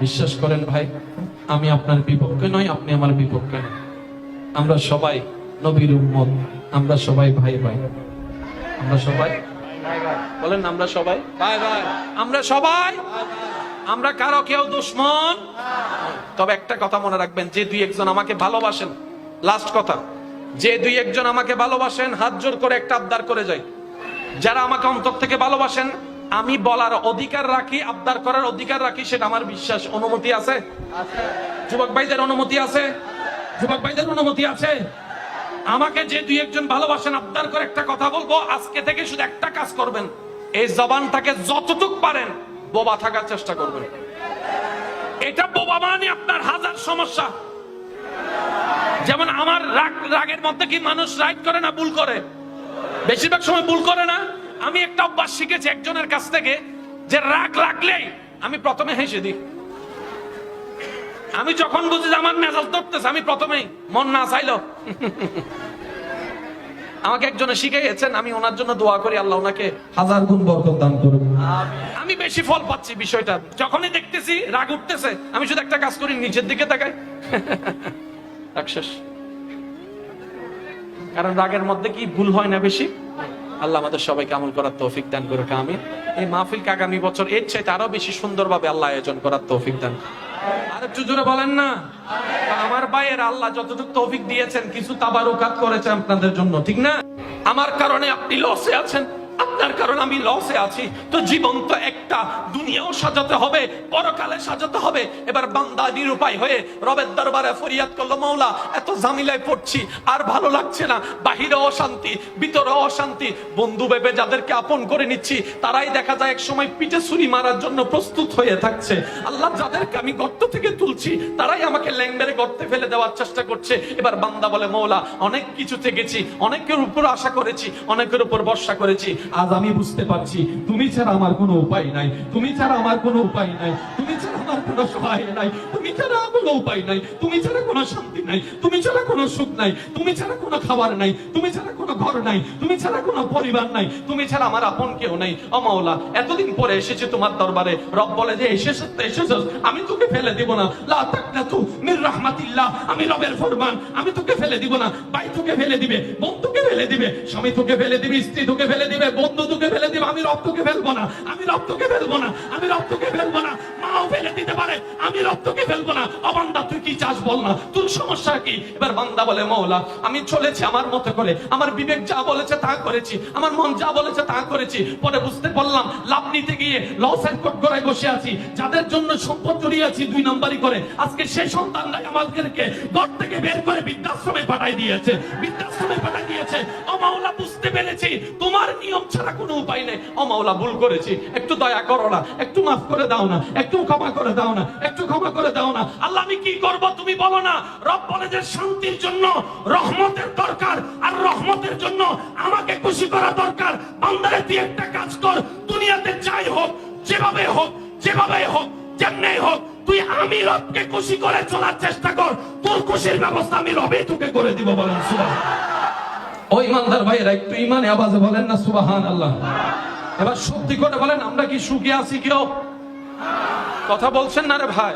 বিশ্বাস করেন ভাই, আমি আপনার বিপক্ষে নই, আপনি আমার বিপক্ষে নয়। আমরা সবাই নবীর উম্মত, আমরা সবাই ভাই, আমরা সবাই বলেন, আমরা সবাই আমরা কারো কেউ দুশমন। তবে একটা কথা মনে রাখবেন, যে 2-1 আমাকে ভালোবাসেন, লাস্ট কথা, যে 2-1 আমাকে ভালোবাসেন হাত জোর করে একটা আবদার করে যাই, যারা আমাকে অন্তর থেকে ভালোবাসেন, আমি বলার অধিকার রাখি, আবদার করার অধিকার রাখি, সেটা আমার বিশ্বাস। অনুমতি আছে? যুবক ভাইদের অনুমতি আছে? আমাকে যে 2-1 ভালোবাসেন, আবদার করে একটা কথা বলবো, আজকে থেকে শুধু একটা কাজ করবেন, এই জবানটাকে যতটুক পারেন বোবা থাকার চেষ্টা করবেন। সমস্যা। যেমন আমার রাগের মধ্যে কি মানুষ রাইট করে না ভুল করে? বেশিরভাগ সময় ভুল করে না। আমি একটা অভ্যাস শিখেছি একজনের কাছ থেকে, যে রাগ লাগলেই আমি প্রথমে হেসে দিই। আমি যখন বুঝি যে আমার মেজাজ ধরতেছে, আমি প্রথমেই মন না চাইলো আমাকে একজনে শিখিয়েছেন, আমি ওনার জন্য দোয়া করি আল্লাহ ওনাকে 1000 গুণ বরকত দান করুন। আমি বেশি ফল পাচ্ছি বিষয়টা। যখনই দেখতেছি রাগ উঠতেছে, আমি শুধু একটা কাজ করি, নিচের দিকে তাকাই রাগ শেষ। কারণ রাগের মধ্যে কি ভুল হয় না বেশি? আল্লাহ আমাদের সবাইকে আমল করার তৌফিক দান করুক, আমিন। এই মাহফিলকে আগামী বছর এর চাইতে আরো বেশি সুন্দরভাবে আল্লাহ আয়োজন করার তৌফিক দান। আর একটু জোরে বলেন না। আমার ভাইয়ের আল্লাহ যতটুকু তৌফিক দিয়েছেন, কিছু তাবারুকাত করেছে আপনাদের জন্য, ঠিক না? আমার কারণে আপনি লসে আছেন, আপনার কারণে আমি লসে আছি। তো জীবন তো একটা, দুনিয়াও সাজাতে হবে, পরকালে সাজাতে হবে। এবার বান্দা নিরুপায় হয়ে রবের দরবারে ফরিয়াদ করলো, মাওলা এত ঝামেলায় পড়ছি, আর ভালো লাগছে না, বাহিরে অশান্তি, ভিতরে অশান্তি। বন্ধু ভেবে যাদেরকে আপন করে নিচ্ছি, তারাই দেখা যায় এক সময় পিঠে ছুরি মারার জন্য প্রস্তুত হয়ে থাকছে। আল্লাহ যাদেরকে আমি গর্ত থেকে তুলছি, তারাই আমাকে ল্যাংবেরে গর্তে ফেলে দেওয়ার চেষ্টা করছে। এবার বান্দা বলে, মাওলা অনেক কিছু থেকেছি, অনেকের উপর আশা করেছি, অনেকের উপর ভরসা করেছি, আজ আমি বুঝতে পারছি তুমি ছাড়া আমার কোনো উপায় নাই, তুমি ছাড়া আমার কোনো উপায় নাই, তুমি ছাড়া আমার কোনো সহায় নাই, তুমি ছাড়া কোনো উপায় নাই, তুমি ছাড়া কোনো শান্তি নাই, তুমি ছাড়া কোনো সুখ নাই, তুমি ছাড়া কোনো খাবার নাই, তুমি ছাড়া কোনো ঘর নাই, তুমি ছাড়া কোনো পরিবার নাই, তুমি ছাড়া আমার আপন কেউ নাই। ও মাওলা এতদিন পরে এসেছি তোমার দরবারে। রব বলে যে এসেছিস, আমি তোকে ফেলে দিব না। লা তাকনাতু মির রাহমাতিল্লাহ, আমি রবের ফরমান, আমি তোকে ফেলে দিব না। ভাই তোকে ফেলে দিবে, বোন তোকে ফেলে দিবে, স্বামী তোকে ফেলে দিবে, স্ত্রী তোকে ফেলে দিবে, বন্ধু তোকে ফেলে দিবে, আমি রব তোকে ফেলবো না, আমি রব তোকে ফেলবো না, আমি রব তোকে ফেলবো না। মাও ফেলে দিতে পারে, আমি রব তোকে ফেলবো না। ও বান্দা তুই কি চাস বল না, তোর সমস্যা কি? এবার বান্দা বলে, মাওলা আমি চলেছি আমার মতো করে, আমার বিবেক যা বলেছে তা করেছি, আমার মন যা বলেছে তা করেছি। পরে বুঝতে পারলাম লাভ নিতে গিয়ে লসের কটগড়ায় বসে আছি। যাদের জন্য সম্পদ জড়িয়েছি 2 নম্বরই করে, আজকে সেই সন্তানরাই আমাদেরকে ঘর থেকে বের করে বৃদ্ধাশ্রমে পাঠাই দিয়েছে, বৃদ্ধাশ্রমে পাঠাই দিয়েছে। ও মাওলা বুঝতে পেরেছি তোমার নিয়ম ছাড়া কোনো উপায় নেই। ও মাওলা ভুল করেছি, একটু দয়া করো না, একটু মাফ করে দাও না, একটু ক্ষমা করে দাও না, একটু ক্ষমা করে দাও না। আল্লাহ আমি কি করব তুমি বলো না। রব বলে যে শান্তির জন্য রহমতের দরকার, আর রহমতের জন্য আমাকে খুশি করা দরকার। বান্দারে তুই একটা কাজ কর, দুনিয়াতে যাই হোক, যেভাবে হোক, যেভাবে হোক, যেমনি হোক, তুই আমি রবকে খুশি করে চলার চেষ্টা কর। তোর খুশির ব্যবস্থা আমি রবে তোকে করে দিব। বলেন সুবহানাল্লাহ। ও ইমানদার ভাইয়েরা একটু ইমানে আওয়াজে বলেন না সুবহানাল্লাহ। এবার সত্যি করে বলেন, আমরা কি সুখে আছি কেউ? কথা বলছেন না রে ভাই?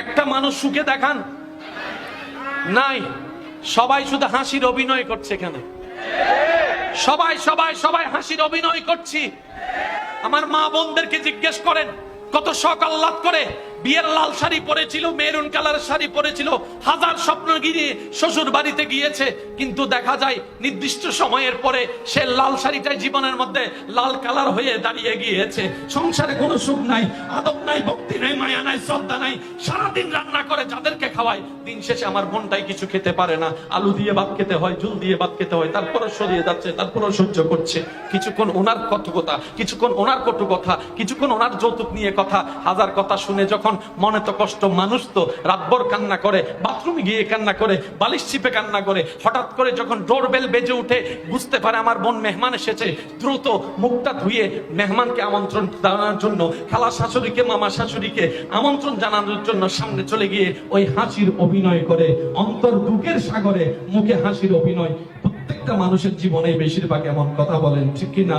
একটা মানুষ সুখে দেখান নাই। সবাই শুধু হাসির অভিনয় করছে এখানে, সবাই সবাই সবাই হাসির অভিনয় করছি। আমার মা বোনদেরকে জিজ্ঞেস করেন, কত শখ আহ্লাদ করে বিয়ের লাল শাড়ি পরেছিল, মেরুন কালার শাড়ি পরেছিল, হাজার স্বপ্ন গিয়ে শ্বশুর বাড়িতে গিয়েছে, কিন্তু দেখা যায় নির্দিষ্ট সময়ের পরে সে লাল শাড়িটাই জীবনের মধ্যে লাল কালার হয়ে দাঁড়িয়ে গিয়েছে। সংসারে কোনো সুখ নাই, আদব নাই, ভক্তি নাই, মায়া নাই, শ্রদ্ধা নাই। সারাদিন রান্না করে যাদেরকে খাওয়ায়, দিন শেষে আমার বোনটাই কিছু খেতে পারে না। আলু দিয়ে ভাত খেতে হয়, ঝুল দিয়ে ভাত খেতে হয়, তারপরে সরিয়ে যাচ্ছে, তারপরে সহ্য করছে। কিছুক্ষণ ওনার কটু কথা, কিছুক্ষণ ওনার কটু কথা, কিছুক্ষণ ওনার যৌতুক নিয়ে কথা, হাজার কথা শুনে যখন মনে তো কষ্ট, মানুষ তো রাতভর কান্না করে, বাথরুমে গিয়ে কান্না করে, বালিশ চিপে কান্না করে। হঠাৎ করে যখন ডোরবেল বেজে উঠে, বুঝতে পারে আমার বোন মেহমান এসেছে, দ্রুত মুখটা ধুয়ে মেহমানকে আমন্ত্রণ জানানোর জন্য, খালা শাশুড়িকে, মামা শাশুড়িকে আমন্ত্রণ জানানোর জন্য সামনে চলে গিয়ে ওই হাসির অভিনয় করে। অন্তর দুঃখের সাগরে মুখে হাসির অভিনয়। প্রত্যেকটা মানুষের জীবনে বেশিরভাগ এমন কথা বলেন, ঠিক কিনা?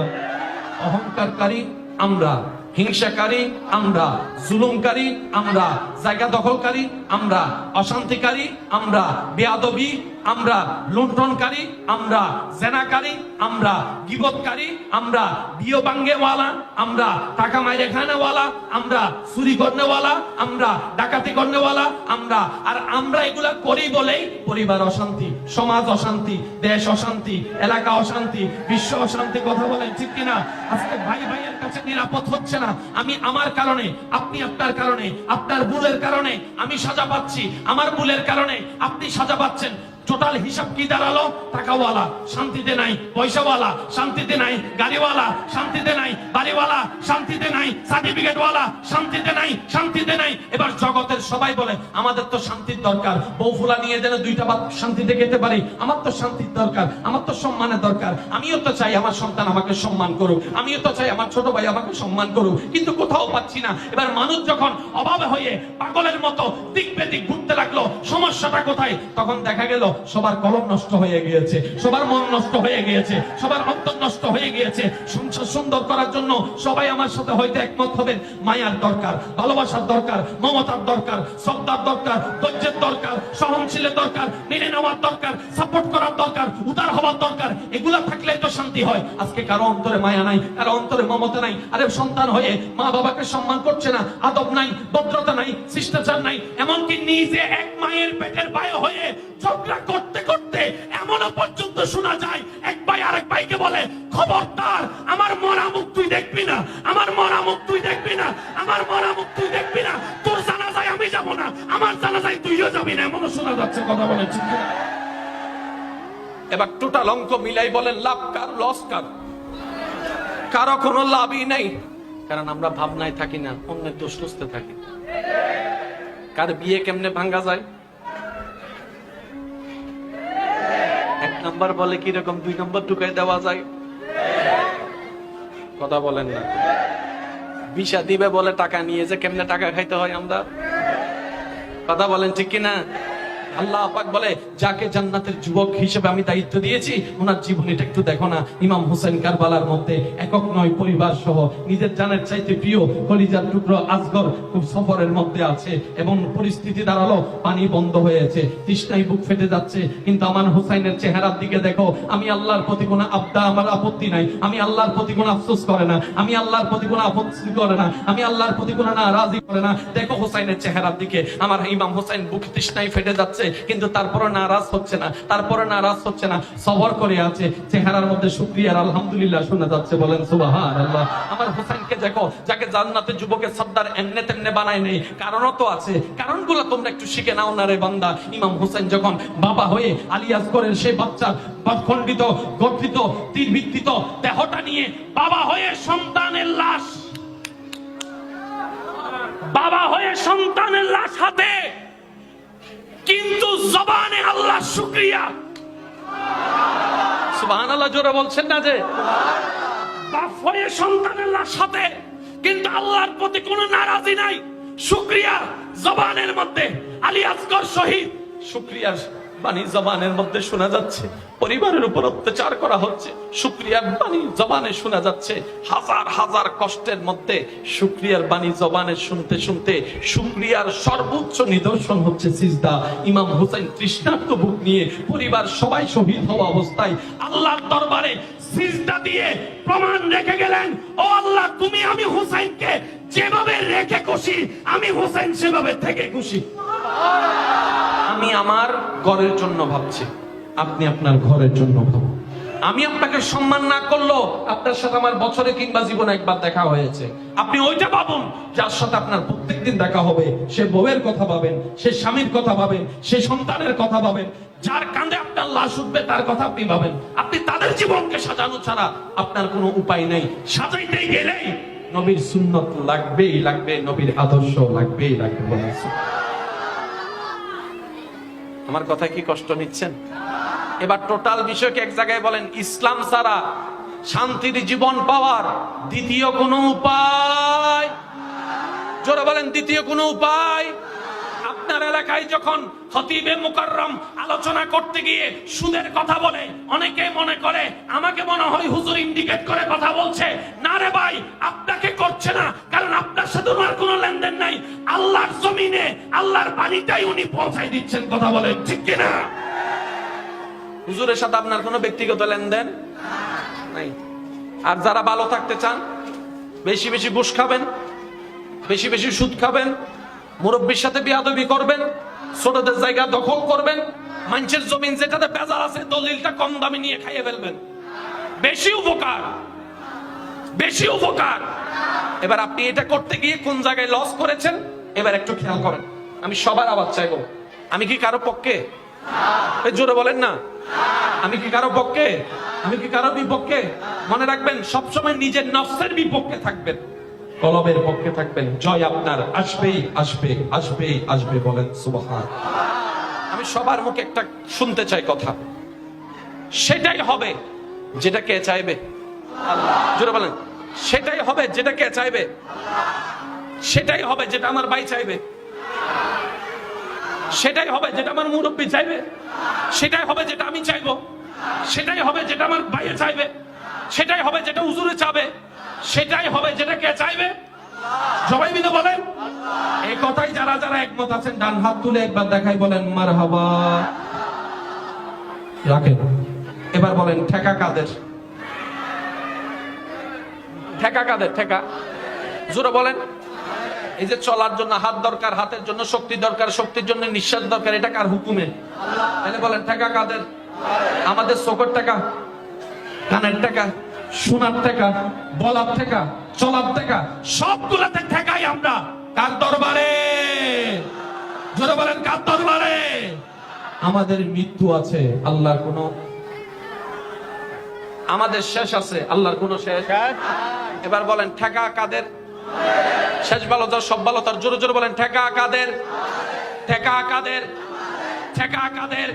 অহংকারী আমরা, হিংসাকারী আমরা, জুলুমকারী আমরা, জায়গা দখলকারী আমরা, অশান্তিকারী আমরা, বেয়াদবি আমরা, লুণ্ঠনকারী আমরা, জেনাকারী আমরা, গীবতকারী আমরা, বিয়ে ভাঙ্গেওয়ালা আমরা, টাকা মাইরে খানেওয়ালা আমরা, চুরি করনেওয়ালা আমরা, ডাকাতি করনেওয়ালা আমরা। আর আমরা এগুলা করি বলেই পরিবার অশান্তি, সমাজ অশান্তি, দেশ অশান্তি, এলাকা অশান্তি, বিশ্ব অশান্তি। কথা বলেন ঠিক কিনা? আজকে ভাই ভাইয়ের কাছে নিরাপদ হচ্ছে না। আমি আমার কারণে, আপনি আপনার কারণে, আপনার ভুলের কারণে আমি সাজা পাচ্ছি, আমার ভুলের কারণে আপনি সাজা পাচ্ছেন। টোটাল হিসাব কি দাঁড়ালো? টাকাওয়ালা শান্তিতে নাই, পয়সাওয়ালা শান্তিতে নাই, গাড়িওয়ালা শান্তিতে নাই, বাড়িওয়ালা শান্তিতে নাই, সার্টিফিকেটওয়ালা শান্তিতে নাই, শান্তিতে নাই। এবার জগতের সবাই বলে আমাদের তো শান্তির দরকার, বউ ফুলা নিয়ে যেন দুইটা ভাত শান্তিতে খেতে পারি, আমার তো শান্তির দরকার, আমার তো সম্মানের দরকার, আমিও তো চাই আমার সন্তান আমাকে সম্মান করুক, আমিও তো চাই আমার ছোট ভাই আমাকে সম্মান করুক, কিন্তু কোথাও পাচ্ছি না। এবার মানুষ যখন অভাবে হয়ে পাগলের মতো দিক বেদিক ঘুরতে লাগলো, সমস্যাটা কোথায়? তখন দেখা গেল সবার কলম নষ্ট হয়ে গিয়েছে, সবার মন নষ্ট হয়ে গিয়েছে, সবার অন্তর নষ্ট হয়ে গিয়েছে। সংসার সুন্দর করার জন্য সবাই আমার সাথে হয়তো একমত হবেন, মায়ার দরকার, ভালোবাসার দরকার, মমতার দরকার, শ্রদ্ধার দরকার, ধৈর্যের দরকার, সহনশীলের দরকার, মেনে নেওয়ার দরকার, সাপোর্ট করার দরকার, উদার হওয়ার দরকার। এগুলা থাকলে তো শান্তি হয়। আজকে কারো অন্তরে মায়া নাই, কারো অন্তরে মমতা নাই। আরে সন্তান হয়ে মা বাবাকে সম্মান করছে না, আদব নাই, ভদ্রতা নাই, শিষ্টাচার নাই, এমনকি নিজে এক মায়ের পেটের ভাই হয়ে ঝগড়া করতে করতে এমনও পর্যন্ত শোনা যায় এক ভাই আরেক ভাইকে বলে, খবরদার আমার মরা মুখ তুই দেখবি না, আমার মরা মুখ তুই দেখবি না, আমার মরা মুখ তুই দেখবি না, তোর জানাজায় আমি যাব না, আমার জানাজায় তুইও যাবি না, এমনও শোনা যাচ্ছে। কথা বলেন ঠিক না? এবার টোটাল অঙ্ক মিলাই বলেন লাভ কার, লস কার? কারো কোনো লাভই নেই, কারণ আমরা ভাবনায় থাকি না, অন্যের দোষ খুঁজতে থাকি। কার বিয়ে কেমনে ভাঙ্গা যায়? এক নাম্বার বলে কিরকম, দুই নম্বর ঢুকাই দেওয়া যায়। কথা বলেন না। ভিসা দিবে বলে টাকা নিয়ে যে কেমনে টাকা খাইতে হয় আমরা। কথা বলেন ঠিক কিনা? আল্লাহ পাক বলে যাকে জান্নাতের যুবক হিসেবে আমি দায়িত্ব দিয়েছি, ওনার জীবনীটা একটু দেখো না। ইমাম হোসেন কারবালার মধ্যে একক নয়, পরিবার সহ নিজের জানের চাইতে প্রিয় কলিজার টুকরো আসগর খুব সফরের মধ্যে আছে, এবং পরিস্থিতি দাঁড়ালো পানি বন্ধ হয়েছে, তৃষ্ণায় বুক ফেটে যাচ্ছে, কিন্তু আমার হোসাইনের চেহারার দিকে দেখো, আমি আল্লাহর প্রতি কোনো আমার আপত্তি নাই, আমি আল্লাহর প্রতি কোনো আফসোস করে না, আমি আল্লাহর প্রতি কোনো আপত্তি করে না, আমি আল্লাহর প্রতি কোনো নারাজি করে না। দেখো হোসাইনের চেহারার দিকে, আমার ইমাম হোসাইন বুক তৃষ্ণায় ফেটে যাচ্ছে, কিন্তু তারপরে নারাজ হচ্ছে না, তারপরে নারাজ হচ্ছে না, সবর করে আছে, চেহারার মধ্যে শুকরিয়ার আলহামদুলিল্লাহ শোনা যাচ্ছে। বলেন সুবহানাল্লাহ। আমার হোসেনকে দেখো, যাকে জান্নাতের যুবকের সর্দার এমনে তেমনে বানায় নেই, কারণও তো আছে, কারণগুলো তোমরা একটু শিখে নাও না রে বান্দা। ইমাম হোসেন যখন বাবা হয়ে আলী আসগরের সেই বাচ্চা খণ্ডিত গঠিত তীর ভিত্তিত দেহটা নিয়ে বাবা হয়ে সন্তানের লাশ, বাবা হয়ে সন্তানের লাশ হাতে, কিন্তু জবানে আল্লাহ শুকরিয়া। সুবহানাল্লাহ জোরে বলছেন না? যে বাপ হয়ে সন্তানের লাশ হাতে, কিন্তু আল্লাহর প্রতি কোনো নারাজি নাই, শুকরিয়া জবানের মধ্যে। আলী আসগর শহীদ, শুকরিয়ার বাণী জবানের মধ্যে শোনা যাচ্ছে। পরিবারের উপর অত্যাচার করা হচ্ছে, শুকরিয়ার বাণী জবানে শোনা যাচ্ছে। হাজার হাজার কষ্টের মধ্যে শুকরিয়ার বাণী জবানে শুনতে শুনতে শুকরিয়ার সর্বোচ্চ নিদর্শন হচ্ছে সিজদা। ইমাম হুসাইন তৃষ্ণার্ত বুক নিয়ে পরিবার সবাই শহীদ হওয়া অবস্থায় আল্লাহর দরবারে সিজদা দিয়ে প্রমাণ রেখে গেলেন, ও আল্লাহ তুমি আমি হুসাইনকে যেভাবে রেখে খুশি, আমি হুসাইন সেভাবে থেকে খুশি। আমি আমার ঘরের জন্য ভাবছি, আপনি আপনার ঘরের জন্য ভাবুন। আমি আপনাকে সম্মান না করলো, আপনার সাথে আমার বছরে কিংবা জীবনে একবার দেখা হয়েছে, আপনি ওইটা ভাবুন যার সাথে আপনার প্রত্যেকদিন দেখা হবে। সে বউয়ের কথা ভাবেন, সে স্বামীর কথা ভাবেন, সে সন্তানের কথা ভাবেন, যার কাঁধে আপনার লাশ উঠবে তার কথা আপনি ভাবেন। আপনি তাদের জীবনকে সাজানো ছাড়া আপনার কোনো উপায় নেই। সাজাইতে গেলেই নবীর সুন্নত লাগবেই লাগবে, নবীর আদর্শ লাগবেই লাগবে। আমার কথা কি কষ্ট নিচ্ছেন? এবার টোটাল বিষয়কে এক জায়গায় বলেন, ইসলাম ছাড়া শান্তির জীবন পাওয়ার দ্বিতীয় কোনো উপায়, জোরে বলেন দ্বিতীয় কোনো উপায়। আপনার এলাকায় যখন খতিবে মুকাররম আলোচনা করতে গিয়ে সুদের কথা বলে, অনেকে মনে করে আমাকে মনে হয় হুজুর ইন্ডিকেট করে কথা বলছে। না রে ভাই, আপনাকে করছে না, কারণ আপনার সাথে ওনার কোনো লেনদেন নাই। আল্লাহর জমিনে আল্লাহর বাণীটাই উনি পৌঁছাই দিচ্ছেন। কথা বলেন ঠিক কিনা? হুজুরের সাথে আপনার কোনো ব্যক্তিগত লেনদেন নাই। আর যারা ভালো থাকতে চান, বেশি বেশি ঘুষ খাবেন, বেশি বেশি সুদ খাবেন, মুরব্বীর সাথে বেয়াদবি করবেন, ছোটদের জায়গা দখল করবেন, মানুষের জমিন যেটাতে বেজার আছে দলিলটা কম দামে নিয়ে খাইয়ে ফেলবেন, বেশি উপকার, বেশি উপকার। এবার আপনি এটা করতে গিয়ে কোন জায়গায় লস করেছেন এবার একটু খেয়াল করেন। আমি সবার আওয়াজ চাইবো, আমি কি কারো পক্ষে? জোরে বলেন না। আমি কি কারো পক্ষে? আমি কি কারো বিপক্ষে? মনে রাখবেন, সবসময় নিজের নফসের বিপক্ষে থাকবেন, কলবের পক্ষে থাকবেন, জয় আপনার আসবেই আসবে, আসবেই আসবে। বলেন সুবহান। আমি সবার মুখে একটা শুনতে চাই কথা, সেটাই হবে যেটা কে চাইবে? আল্লাহ। জোরে বলেন, সেটাই হবে যেটা কে চাইবে? সেটাই হবে যেটা আমার ভাই চাইবে, সেটাই হবে যেটা আমার মুরব্বী চাইবে, সেটাই হবে যেটা আমি চাইবো, সেটাই হবে যেটা আমার ভাইয়ে চাইবে, সেটাই হবে যেটা হুজুরে চাবে, সেটাই হবে যেটা কে চাইবে? সবাই মিলে বলেন। এই কথাই যারা যারা একমত আছেন ডান হাত তুলে একবার দেখাই, বলেন মারহাবা। রাখেন। এবার বলেন ঠেকা কাদের? ঠেকা কাদের? ঠেকা জোরে বলেন। এই যে চলার জন্য হাত দরকার, হাতের জন্য শক্তি দরকার, শক্তির জন্য নিঃশ্বাস দরকার, এটা কার হুকুমে? তাহলে বলেন ঠেকা কাদের? আমাদের চোখের টাকা, কানের টাকা, শোনার টাকা, বলার টাকা, চলার টাকা, সবগুলাতে ঠেকাই আমরা কার দরবারে? জোরে বলেন কার দরবারে? আমাদের মৃত্যু আছে, আল্লাহর কোন আমাদের শেষ আছে, আল্লাহর কোন শেষ? এবার বলেন ঠেকা কাদের? শেষ ভালো যার, সব ভালো তার। জোরে জোরে বলেন ঠেকা কাদের? ঠেকা কাদের? ঠেকা কাদের?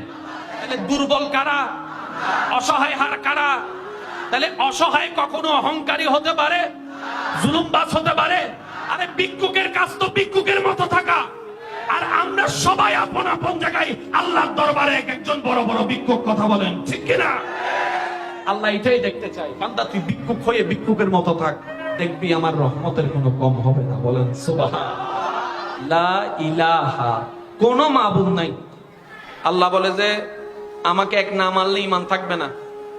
তাহলে দুর্বল কারা? অসহায় হার কারা? তাহলে অসহায় কখনো অহংকারী হতে পারে? জুলুমবাজ হতে পারে? আরে ভিক্ষুকের কাজ তো ভিক্ষুকের মতো থাকা, আর আমরা সবাই আপন আপন জায়গায় আল্লাহর দরবারে এক একজন বড় বড় ভিক্ষুক। কথা বলেন ঠিক কিনা? আল্লাহ এটাই দেখতে চাই, বান্দা তুই ভিক্ষুক হয়ে ভিক্ষুকের মতো থাক, দেখবি আমার রহমতের কোনো কম হবে না। বলেন সুবহান। লা ইলাহা, কোনো মাবুদ নাই। আল্লাহ বলে যে আমাকে এক না মানলে ঈমান থাকবে না।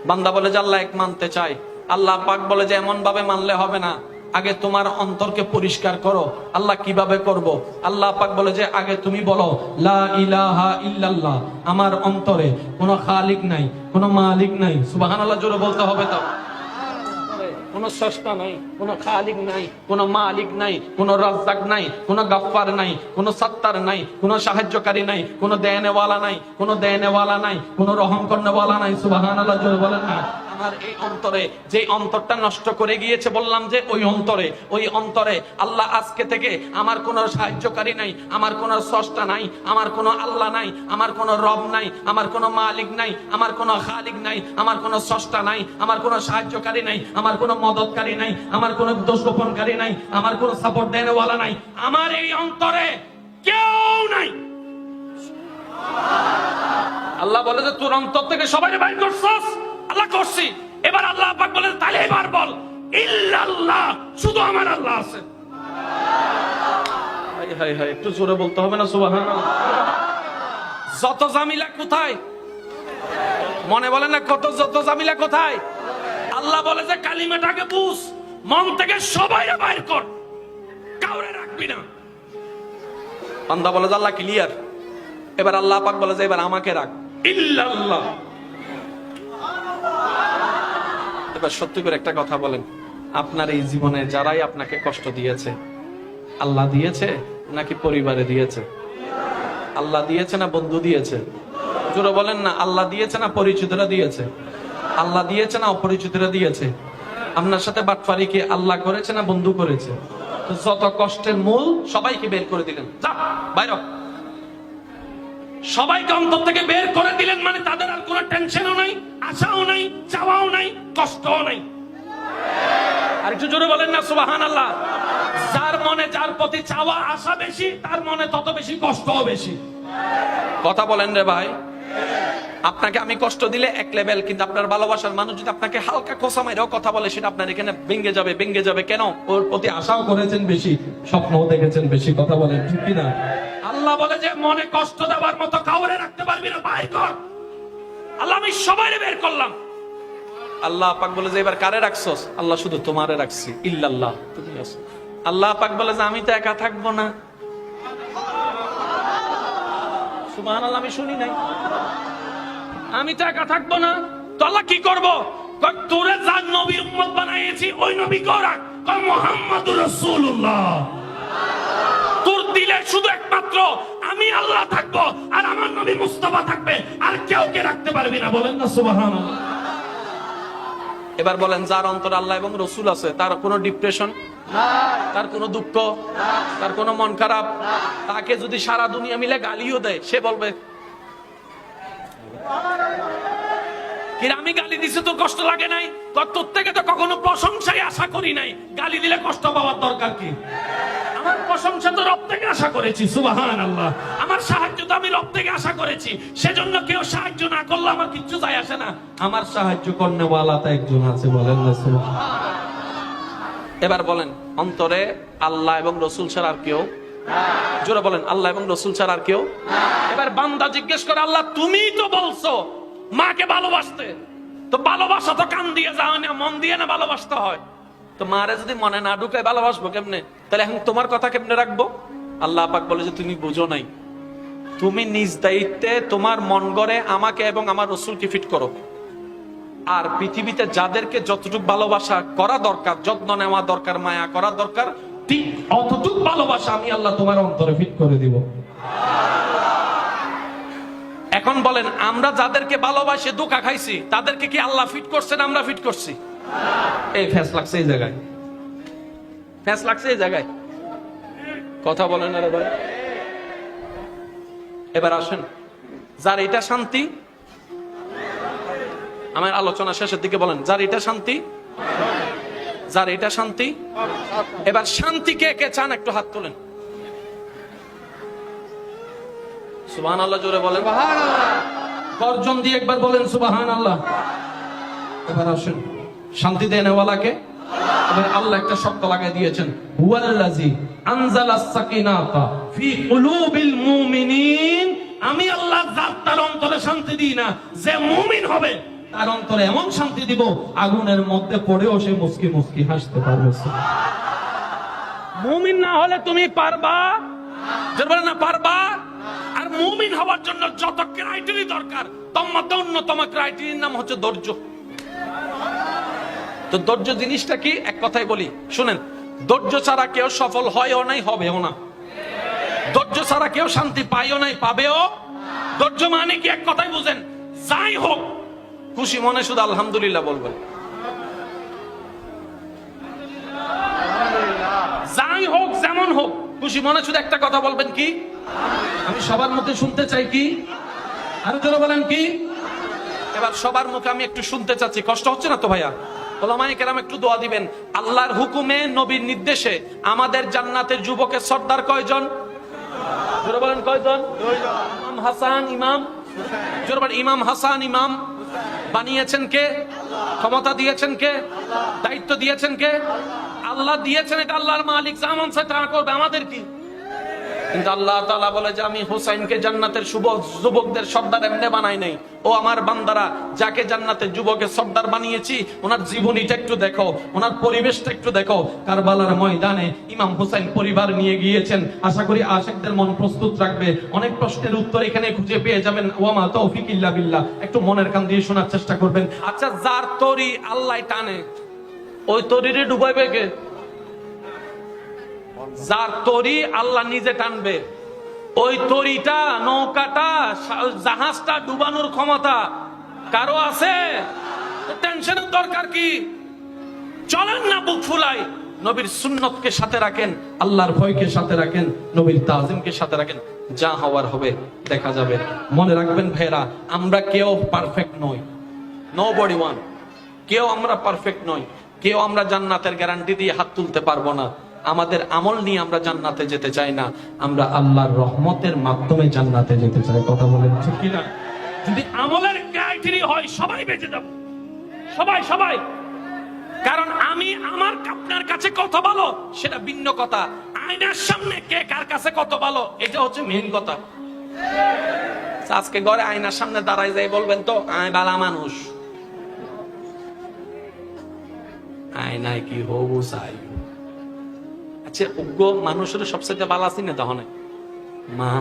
বান্দা বলে যে আল্লাহ এক মানতে চাই। আল্লাহ পাক বলে যে এমন ভাবে মানলে হবে না, আগে তোমার অন্তরকে পরিষ্কার করো। আল্লাহ কিভাবে করব? আল্লাহ পাক বলে যে আগে তুমি বলো লা ইলাহা ইল্লাল্লাহ, আমার অন্তরে কোনো খালিক নাই, কোনো মালিক নাই। সুবহানাল্লাহ জোরে বলতে হবে তো। কোন স্রষ্টা নাই, কোন খালিক নাই, কোন মালিক নাই, কোন রাজ্জাক নাই, কোন গাফফার নাই, কোন সত্তার নাই, কোন সাহায্যকারী নাই, কোন দেনেওয়ালা নাই, কোন দেনেওয়ালা নাই, কোন রহম করনেওয়ালা নাই। সুবহানাল্লাহ জোরে বলেন না। আমার এই অন্তরে যে অন্তরটা নষ্ট করে গিয়েছে, বললাম যে ওই অন্তরে আল্লাহ আজকে থেকে আমার কোনো সাহায্যকারী নাই, আমার কোনো স্রষ্টা নাই, আমার কোনো আল্লাহ নাই, আমার কোনো রব নাই, আমার কোনো মালিক নাই, আমার কোনো খালিক নাই, আমার কোনো স্রষ্টা নাই, আমার কোনো সাহায্যকারী নাই, আমার কোনো মদতকারী নাই, আমার কোনো দোষ গোপনকারী নাই, আমার কোনো সাপোর্ট দেনেওয়ালা নাই। আমার এই অন্তরে কেউ নাই। আল্লাহ বলে যে তোর অন্তর থেকে সবাই বাইর করছস। আল্লাহ করছি। এবার আল্লাহ পাক বলে তাহলে এবার বল ইল্লাল্লাহ, শুধু আমার আল্লাহ আছে। হাই হাই হাই, একটু জোরে বলতে হবে না সুবহানাল্লাহ? যত জামিলা কোথায়? মনে বলে না কত যত জামিলা কোথায়? আল্লাহ বলে যে কালিমাটাকে বুঝ, মন থেকে সবাই বাইর কর, কাউরে রাখবি না। বান্দা বলে যে আল্লাহ ক্লিয়ার। এবার আল্লাহ পাক বলে যে এবার আমাকে রাখ, ইল্লাল্লাহ। এবার সত্যি করে একটা কথা বলেন, আপনার এই জীবনে যারাই আপনাকে কষ্ট দিয়েছে, আল্লাহ দিয়েছে নাকি পরিবারে দিয়েছে? আল্লাহ দিয়েছে না বন্ধু দিয়েছে? জোরে বলেন না। আল্লাহ দিয়েছে না পরিচিতরা দিয়েছে? আল্লাহ দিয়েছে না অপরিচিতরা দিয়েছে? আপনার সাথে বাটপারি কি আল্লাহ করেছে না বন্ধু করেছে? তো যত কষ্টের মূল সবাইকে বের করে দিলেন, যা বাইরে। সবাইকে অন্তর থেকে বের করে দিলেন, মানে তাদের আর কোনো টেনশনও নাই, আশাও নাই, চাওয়াও নাই, কষ্টও নাই। আর একটু জোরে বলেন না সুবহানাল্লাহ। যার মনে যার প্রতি চাওয়া আশা বেশি, তার মনে তত বেশি কষ্টও বেশি। কথা বলেন রে ভাই। আপনাকে আমি কষ্ট দিলে এক লেভেল, কিন্তু আপনার ভালোবাসার মানুষ যদি আপনাকে হালকা খোসা মাইরেও কথা বলে, সেটা আপনার এখানে ভেঙে যাবে, ভেঙে যাবে। কেন? ওর প্রতি আশাও করেছেন বেশি, স্বপ্নও দেখেছেন বেশি। কথা বলেন ঠিক কিনা? আল্লাহ বলে যে মনে কষ্ট দেওয়ার মতো কাউরে রাখতে পারবি না, বাইর কর। আল্লাহ আমি সবাইরে বের করলাম। আল্লাহ পাক বলে যে এবার কারে রাখছস? আল্লাহ শুধু তোমারে রাখছি, ইল্লাল্লাহ, তুমি আছো। আল্লাহ পাক বলে যে আমি তো একা থাকবো না। সুবহানাল্লাহ, আমি শুনি নাই। আমি তো একা থাকবো না, তো আল্লাহ কি করবো? তোরে যার নবীর উম্মত বানাইছি ওই নবীকে রাখ, মুহাম্মাদুর রাসূলুল্লাহ। তোর দিলে শুধু একমাত্র আমি আল্লাহ থাকবো, আর আমার নবী মুস্তাফা থাকবে, আর কেউ কে রাখতে পারবি না। বলেন না সুবহানাল্লাহ। এবার বলেন যার অন্তরে আল্লাহ এবং রসুল আছে, তার কোনো ডিপ্রেশন তার কোনো দুঃখ, তার কোনো মন খারাপ। তাকে যদি সারা দুনিয়া মিলে গালিও দেয়, সে বলবে কি আমি গালি দিছি তোর কষ্ট লাগে নাই? তোর থেকে তো কখনো প্রশংসাই আশা করি নাই, গালি দিলে কষ্ট পাওয়ার দরকার কি? আমার প্রশংসা তো রব থেকে আশা করেছি, সুবহানাল্লাহ। আমার সাহায্য তো আমি রব থেকে আশা করেছি, সেজন্য কেউ সাহায্য না করলে আমার কিচ্ছু যায় আসে না। আমার সাহায্য করনেওয়ালা তো একজন আছে, বলেন না সুবহানাল্লাহ। এবার বলেন, অন্তরে আল্লাহ এবং রসুল ছাড়া আর কেউ? জোরে বলেন, আল্লাহ এবং রসুল ছাড়া আর কেউ? এবার বান্দা জিজ্ঞেস করে, আল্লাহ তুমি তো বলছো মাকে ভালোবাসতে, তো ভালোবাসা তো কান দিয়ে যাও না, মন দিয়ে না ভালোবাসতে হয়। তো মারে যদি মনে না ঢুকে ভালোবাসবো কেমনে? তাহলে এখন তোমার কথা কেমনে রাখবো? আল্লাহ পাক বলে যে তুমি বুঝো নাই, তুমি নিজ দায়িত্বে তোমার মন গড়ে আমাকে এবং আমার রসুলকে ফিট করো। আর পৃথিবীতে যাদেরকে যতটুকু ভালোবাসা করা দরকার, যত্ন নেওয়া দরকার, মায়া করা দরকার, ঠিক অতটুকু ভালোবাসা আমি আল্লাহ তোমার অন্তরে ফিট করে দিব। এখন বলেন, আমরা যাদেরকে ভালোবাসে ধোঁকা খাইছি, তাদেরকে কি আল্লাহ ফিট করছেন? আমরা ফিট করছি? এই ফ্যাস লাগছে এই জায়গায়, ফ্যাস লাগছে এই জায়গায়। কথা বলেন আরে ভাই। এবার আসেন, যার এটা শান্তি, আমার আলোচনা শেষের দিকে বলেন, যার এটা শান্তি, যার এটা শান্তি। এবার শান্তি কে কে চান একটু হাত তোলেন। সুবহানাল্লাহ জোরে বলেন, গর্জন দিয়ে একবার বলেন সুবহানাল্লাহ। এবার আসেন, শান্তি দেনেওয়ালাকে। এবার আল্লাহ একটা শব্দ লাগাই দিয়েছেন, হুয়াল্লাযী আনজালাস সাকিনাতা ফি কুলুবিল মুমিনিন। আমি আল্লাহ জাত তার অন্তরে শান্তি দিই না, যে মুমিন হবে তার অন্তরে এমন শান্তি দিব, আগুনের মধ্যে পড়েও সে মুস্কি মুস্কি হাসতে পারবে। মুমিন না হলে তুমি পারবা? বলে না পারবা। আর মুমিন হওয়ার জন্য যত ক্রাইটেরিয়া দরকার, তার মধ্যে অন্যতম ক্রাইটেরিয়ার নাম হচ্ছে ধৈর্য। তো ধৈর্য জিনিসটা কি? এক কথাই বলি, শুনেন, ধৈর্য ছাড়া কেউ সফল হয়ও নাই, হবেও না। ধৈর্য ছাড়া কেউ শান্তি পাইও নাই, পাবেও। ধৈর্য মানে কি? এক কথাই বুঝেন, যাই হোক খুশি মনে শুধু আলহামদুলিল্লাহ বলবেন। যাই হোক যেমন হোক খুশি মনে শুধু একটা কথা বলবেন, কি? আমি সবার মুখে শুনতে চাই কি? আরো জোরে বলেন কি? এবার সবার মুখে আমি একটু শুনতে চাচ্ছি, কষ্ট হচ্ছে না তো ভাইয়া? ওলামায়ে কেরাম একটু দোয়া দিবেন। আল্লাহর হুকুমে, নবীর নির্দেশে আমাদের জান্নাতের যুবকের সর্দার কয়জন? জোরে বলেন কয়জন? ইমাম হাসান, ইমাম, জোরে বলেন ইমাম হাসান, ইমাম বানিয়েছেন কে? ক্ষমতা দিয়েছেন কে? দায়িত্ব দিয়েছেন কে? আল্লাহ দিয়েছেন। এটা আল্লাহর মালিক, যেমন সে তা করবে, আমাদের কি? কিন্তু আল্লাহ তাআলা বলে যে আমি হুসাইনকে জান্নাতের যুবকদের সর্দার এমনি বানাই নাই। ও আমার বান্দারা, যাকে জান্নাতের যুবকের সর্দার বানিয়েছি, ওনার জীবনীটা একটু দেখো, ওনার পরিবেশটা একটু দেখো। কারবালার ময়দানে ইমাম হুসাইন পরিবার নিয়ে গিয়েছেন। আশা করি আশিকদের মন প্রস্তুত রাখবে, অনেক প্রশ্নের উত্তর এখানে খুঁজে পেয়ে যাবেন। ওয়ামা তৌফিক ইল্লা বিল্লাহ। একটু মনের কান দিয়ে শোনার চেষ্টা করবেন। আচ্ছা, যার তরি আল্লাহ টানে, ওই তরিরে ডুবাইবে কে? যার তরি আল্লাহ নিজে টানবে, ওই তরিটা, নৌকাটা, জাহাজটা ডুবানোর ক্ষমতা কারো আছে? টেনশনের দরকার কি? চলেন না বুক ফুলাই, নবীর সুন্নতকে সাথে রাখেন, আল্লাহর ভয়কে সাথে রাখেন, নবীর তাজিমকে সাথে রাখেন। যা হওয়ার হবে দেখা যাবে। মনে রাখবেন ভাইরা, আমরা কেউ পারফেক্ট নই, নোবডি ওয়ান। কেউ আমরা পারফেক্ট নই, কেউ আমরা জান্নাতের গ্যারান্টি দিয়ে হাত তুলতে পারবো না। আমাদের আমল নিয়ে আমরা জান্নাতে যেতে চাই না, আমরা আল্লাহর রহমতের মাধ্যমে জান্নাতে যেতে চাই। কথা বলেন ঠিক কি না? যদি আমলের ক্রাইটেরিয়া হয়, সবাই বেঁচে যাব, সবাই সবাই। কারণ আমি আমার আপনার কাছে কত ভালো সেটা ভিন্ন কথা, আয়নার সামনে কে কার কাছে কত ভালো এটা হচ্ছে মেইন কথা। আজকে ঘরে আয়নার সামনে দাঁড়ায় যাই বলবেন তো আমি বালা মানুষ, আয়নায় কি হবু চাই। আচ্ছা, উগ্র মানুষের সবচেয়ে বালা চিনে তখন মা,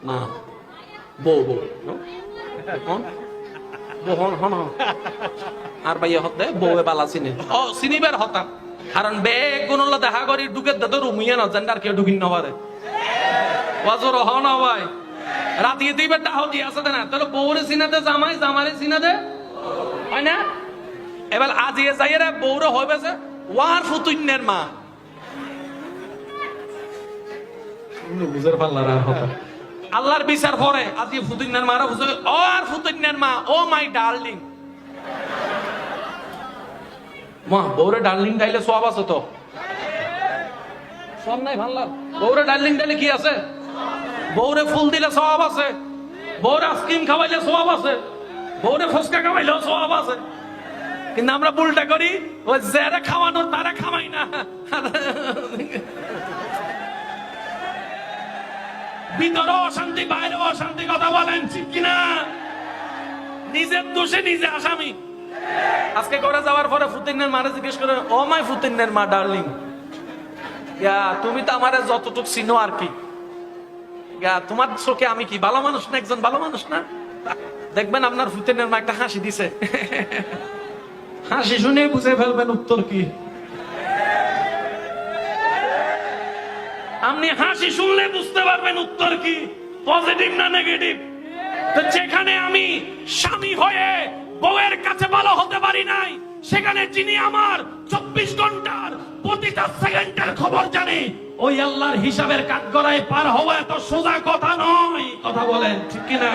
মা, বউ, বউ, আর ভাইয়া হতে বউয়ে বালা চিনে, ও চিনিবার হতাম। কারণ বেগ গুণ দেখা করি ঢুকে দাদা রুমিয়ে না জান, আর কেউ ঢুকিন না পারে। ওয়াজর হ না ভাই, রাতিয়ে দিবে ডাহ দিয়ে আছে না, তাহলে বউরে চিনা দে, জামাই জামারে চিনা দে, হয় না? এবার আজিয়ে যাইয়ে বউরে হইবে যে ওয়ার ফুতুন্নের মা বুঝার পাল্লার আর হতা আল্লাহর বিচার পরে আজকে ফুতুন্নের মারা বুঝে ও আর ফুতুন্নের মা ও মাই ডার্লিং মা বউরে ডার্লিং ডাইলে সব আছে তো সব নাই ভাল্লার বউরে ডার্লিং ডাইলে কি আছে বউরে ফুল দিলে সব আছে বউরে আইসক্রিম খাওয়াইলে সব আছে বউরে ফুচকা খাওয়াইলেও সব আছে কিন্তু আমরা উল্টা করি ওই যারা খাওয়ানোর তারা খাওয়াই না ভিতরে অশান্তি বাইরে অশান্তি কথা বলেন ঠিক কিনা নিজের দোষে নিজে আসামি আজকে করে যাওয়ার পরে ফুতিনের মারে জিজ্ঞেস করে ও মাই ফুতিনের মা ডার্লিং ইয়া তুমি তো আমারে যতটুকু চিনো আর কি ইয়া তোমার চোখে আমি কি ভালো মানুষ না একজন ভালো মানুষ না দেখবেন আপনার ফুতিনের মা একটা হাসি দিছে হাসি শুনে বুঝে ফেলবেন উত্তর কি আপনি হাসি শুনলে বুঝতে পারবেন উত্তর কি পজিটিভ না নেগেটিভ তো যেখানে আমি স্বামী হয়ে বউয়ের কাছে ভালো হতে পারি নাই সেখানে যিনি আমার 24 ঘন্টার প্রতিটা সেকেন্ডের খবর জানে ওই আল্লাহর হিসাবের কাঠগড়ায় পার হওয়া এত সোজা কথা নয় কথা বলেন ঠিক কিনা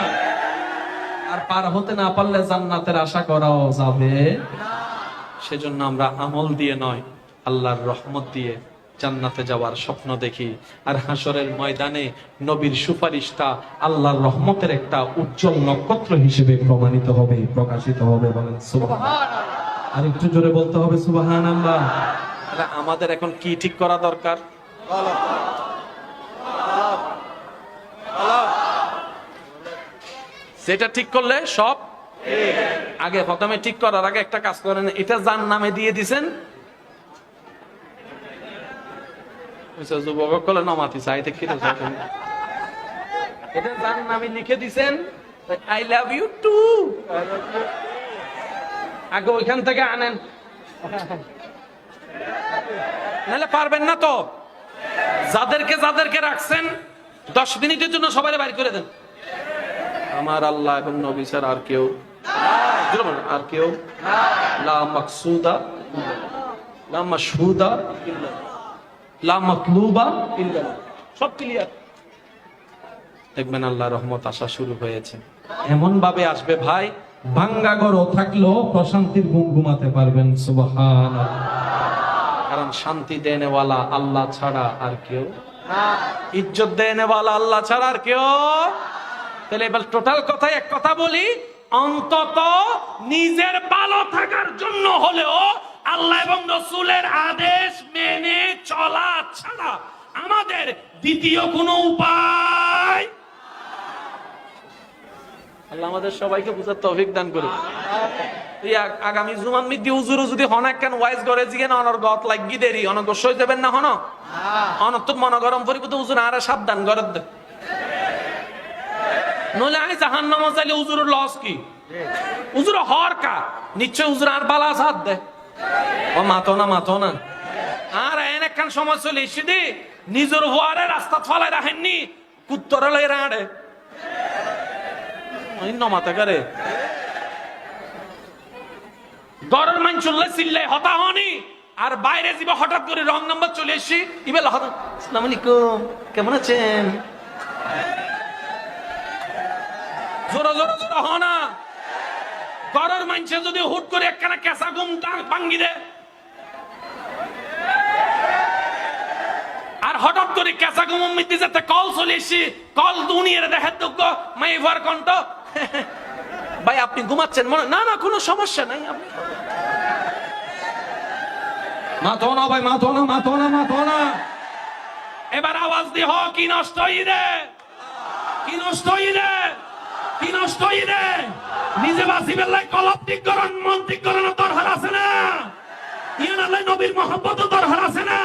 আর পার হতে না পারলে জান্নাতের আশা করাও যাবে সেজন্য আমরা আমল দিয়ে নয় আল্লাহর রহমত দিয়ে জান্নাতে যাওয়ার স্বপ্ন দেখি আর হাসরের ময়দানে নবীর সুপারিশটা আল্লাহর রহমতের একটা উজ্জ্বল নক্ষত্র হিসেবে প্রমাণিত হবে প্রকাশিত হবে বলেন সুবহানাল্লাহ আর একটু জোরে বলতে হবে সুবহানাল্লাহ তাহলে আমাদের এখন কি ঠিক করা দরকার সেটা ঠিক করলে সব আগে প্রথমে ঠিক করার আগে একটা কাজ করেন এটা যার নামে দিয়ে দিবেন যুবক কলে নমাতি চাইতে কি এটা যার নামে লিখে দিছেন আই লাভ ইউ টু আগে ওইখান থেকে আনেন নাহলে পারবেন না তো যাদেরকে যাদেরকে রাখছেন 10 মিনিটের জন্য সবাই বাইর করে দেন আমার আল্লাহ এবং নবী ছাড়া আর কেউ আর কেউ লা মাকসুদা লা মাশহুদা লা মাতলুবা ইল্লাল্লাহ সব ক্লিয়ার দেখবেন আল্লাহর রহমত আসা শুরু হয়েছে এমন ভাবে আসবে ভাই ভাঙ্গা ঘরও থাকলেও প্রশান্তির ঘুম ঘুমাতে পারবেন সুবহানাল্লাহ কারণ শান্তি দেনেওয়ালা আল্লাহ ছাড়া আর কেউ না ইজ্জত দেনেওয়ালা আল্লাহ ছাড়া আর কেউ তাহলে এবার টোটাল কথায় এক কথা বলি অন্তত নিজের ভালো থাকার জন্য হলেও আল্লাহ এবং রাসূলের আদেশ মেনে চলা ছাড়া আমাদের দ্বিতীয় কোনো উপায় আল্লাহ আমাদের সবাইকে বুঝার তৌফিক দান করুন আগামী জুমান মিদি হুজুর যদি হনাক কেন ওয়াইজ করে জিগেন অনর গত লাগি দেরি অনর গোসই দেবেন না হন অনর তো মন গরম পরিবর্তে হুজুর আরে সাবধান করে দে নলে আমি জাহান্নামে যাইলে হুজুরের লস কি হুজুর হর কা নিশ্চয় হুজুর আর বালা সাথ দে ও মাতো না আর এন একখান সময় চলে এসে দি নিজের হওয়ারে রাস্তা ফলাই রাখেননি কুত্তরে লাই রাড়ে ওই নমাতে করে গরের মান চললে চিল্লাই হতা হনি আর বাইরে যাবে হঠাৎ করে রং নাম্বার চলে এসি ইবেল আসসালামু আলাইকুম কেমন আছেন জোরা জোরা জোরা হনা গরের মানছে যদি হুট করে একখানা কেঁচা ঘুম ভাঙ্গি দে আর হঠাৎ করে কেঁচা ঘুম মিটি যাতে কল চলে এসি কল দুনিয়ারে দেখে তো মাই ভার কণ্ঠ ভাই আপনি ঘুমাচ্ছেন না না কোনো সমস্যা নাই আপনি মাথো না ভাই মাথো না এবার আওয়াজ দি হ কি নষ্ট হই রে নিজে বাসি বেলায় কলপ্তিকরণ মন্ত্রিকরণ দরকার আছে না ইয়ান আল্লাহ নবীর মহব্বত দরকার আছে না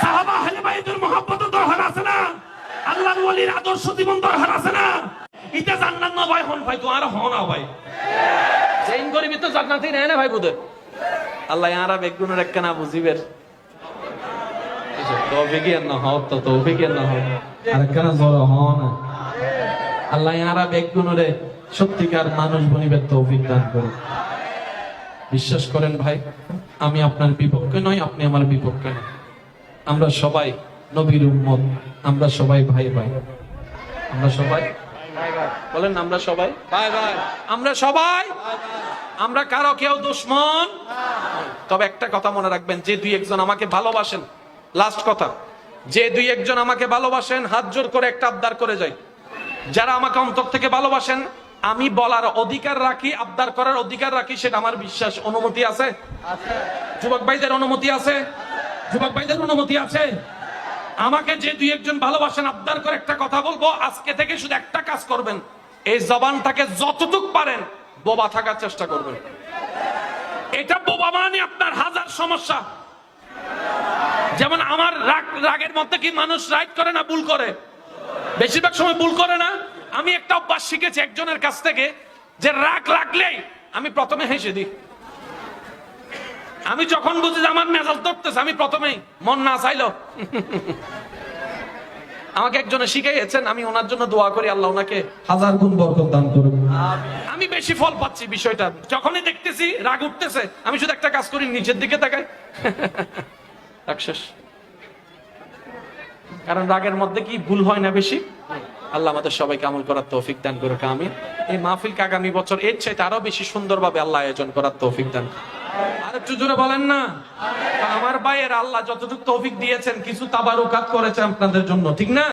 সাহাবা আহলে বাইতের মহব্বত দরকার আছে না আল্লাহর ওলির আদর্শ জীবন দরকার আছে না ইটা জান্নাত না ভাই হন ভাই তো আর হন না ভাই জেন গরিবি তো জান্নাতই নেয় না ভাই বুদে আল্লাহ ইয়ারা বেগুনের একখানা বুঝিবের তৌফিক না হত তো তৌফিক না হত আর একখানা জোর হন আল্লাহ ইয়ারা বেগুনরে সত্যিকার মানুষ বনিবের তৌফিক দান করুন বিশ্বাস করেন ভাই আমি আপনার বিপক্ষে নই, আপনি আমার বিপক্ষে নয়। আমরা সবাই নবীর উম্মত, আমরা সবাই ভাই ভাই। আমরা সবাই বলেন, আমরা সবাই ভাই ভাই। আমরা সবাই, আমরা কারো কেউ দুশ্মন। তবে একটা কথা মনে রাখবেন, যে দুই একজন আমাকে ভালোবাসেন, লাস্ট কথা, যে দুই একজন আমাকে ভালোবাসেন হাত জোর করে একটা আবদার করে যাই। যারা আমাকে অন্তর থেকে ভালোবাসেন, আমি বলার অধিকার রাখি, আবদার করার অধিকার রাখি, সেটা আমার বিশ্বাস। অনুমতি আছে? যুবক ভাইদের অনুমতি আছে? যুবক ভাইদের অনুমতি আছে? আমাকে যে দুই একজন ভালোবাসেন, আবদার করে একটা কথা বলবো, আজকে থেকে শুধু একটা কাজ করবেন, এই জবানটাকে যতটুক পারেন বোবা থাকার চেষ্টা করবেন। এটা বোবা মানে আপনার হাজার সমস্যা। যেমন আমার রাগের মধ্যে কি মানুষ রাইট করে না ভুল করে? বেশিরভাগ সময় ভুল করে না? আমি একটা অভ্যাস শিখেছি একজনের কাছ থেকে, যে রাগ লাগলেই আমি প্রথমে হেসে দিই। আমি যখন বুঝি যে আমার মেজাজ ধরতেছে, আমি প্রথমেই মন না চাইলো আমাকে একজনে শিখাইয়েছেন, আমি ওনার জন্য দোয়া করি, আল্লাহ ওনাকে হাজার গুণ বরকত দান করুন। আমি বেশি ফল পাচ্ছি বিষয়টা। যখনই দেখতেছি রাগ উঠতেছে, আমি শুধু একটা কাজ করি, নিচের দিকে তাকাই, রাগ শেষ। কারণ রাগের মধ্যে কি ভুল হয় না বেশি? আল্লাহ আমাদের সবাইকে আমল করার তৌফিক দান করুক, আমিন। এই মাহফিলকে আগামী বছর এর চাইতে আরো বেশি সুন্দরভাবে আল্লাহ আয়োজন করার তৌফিক দান। আর একটু জোরে বলেন না। আমার ভাইয়ের আল্লাহ যতটুকু তৌফিক দিয়েছেন, কিছু তাবারুকাত করেছে আপনাদের জন্য, ঠিক না?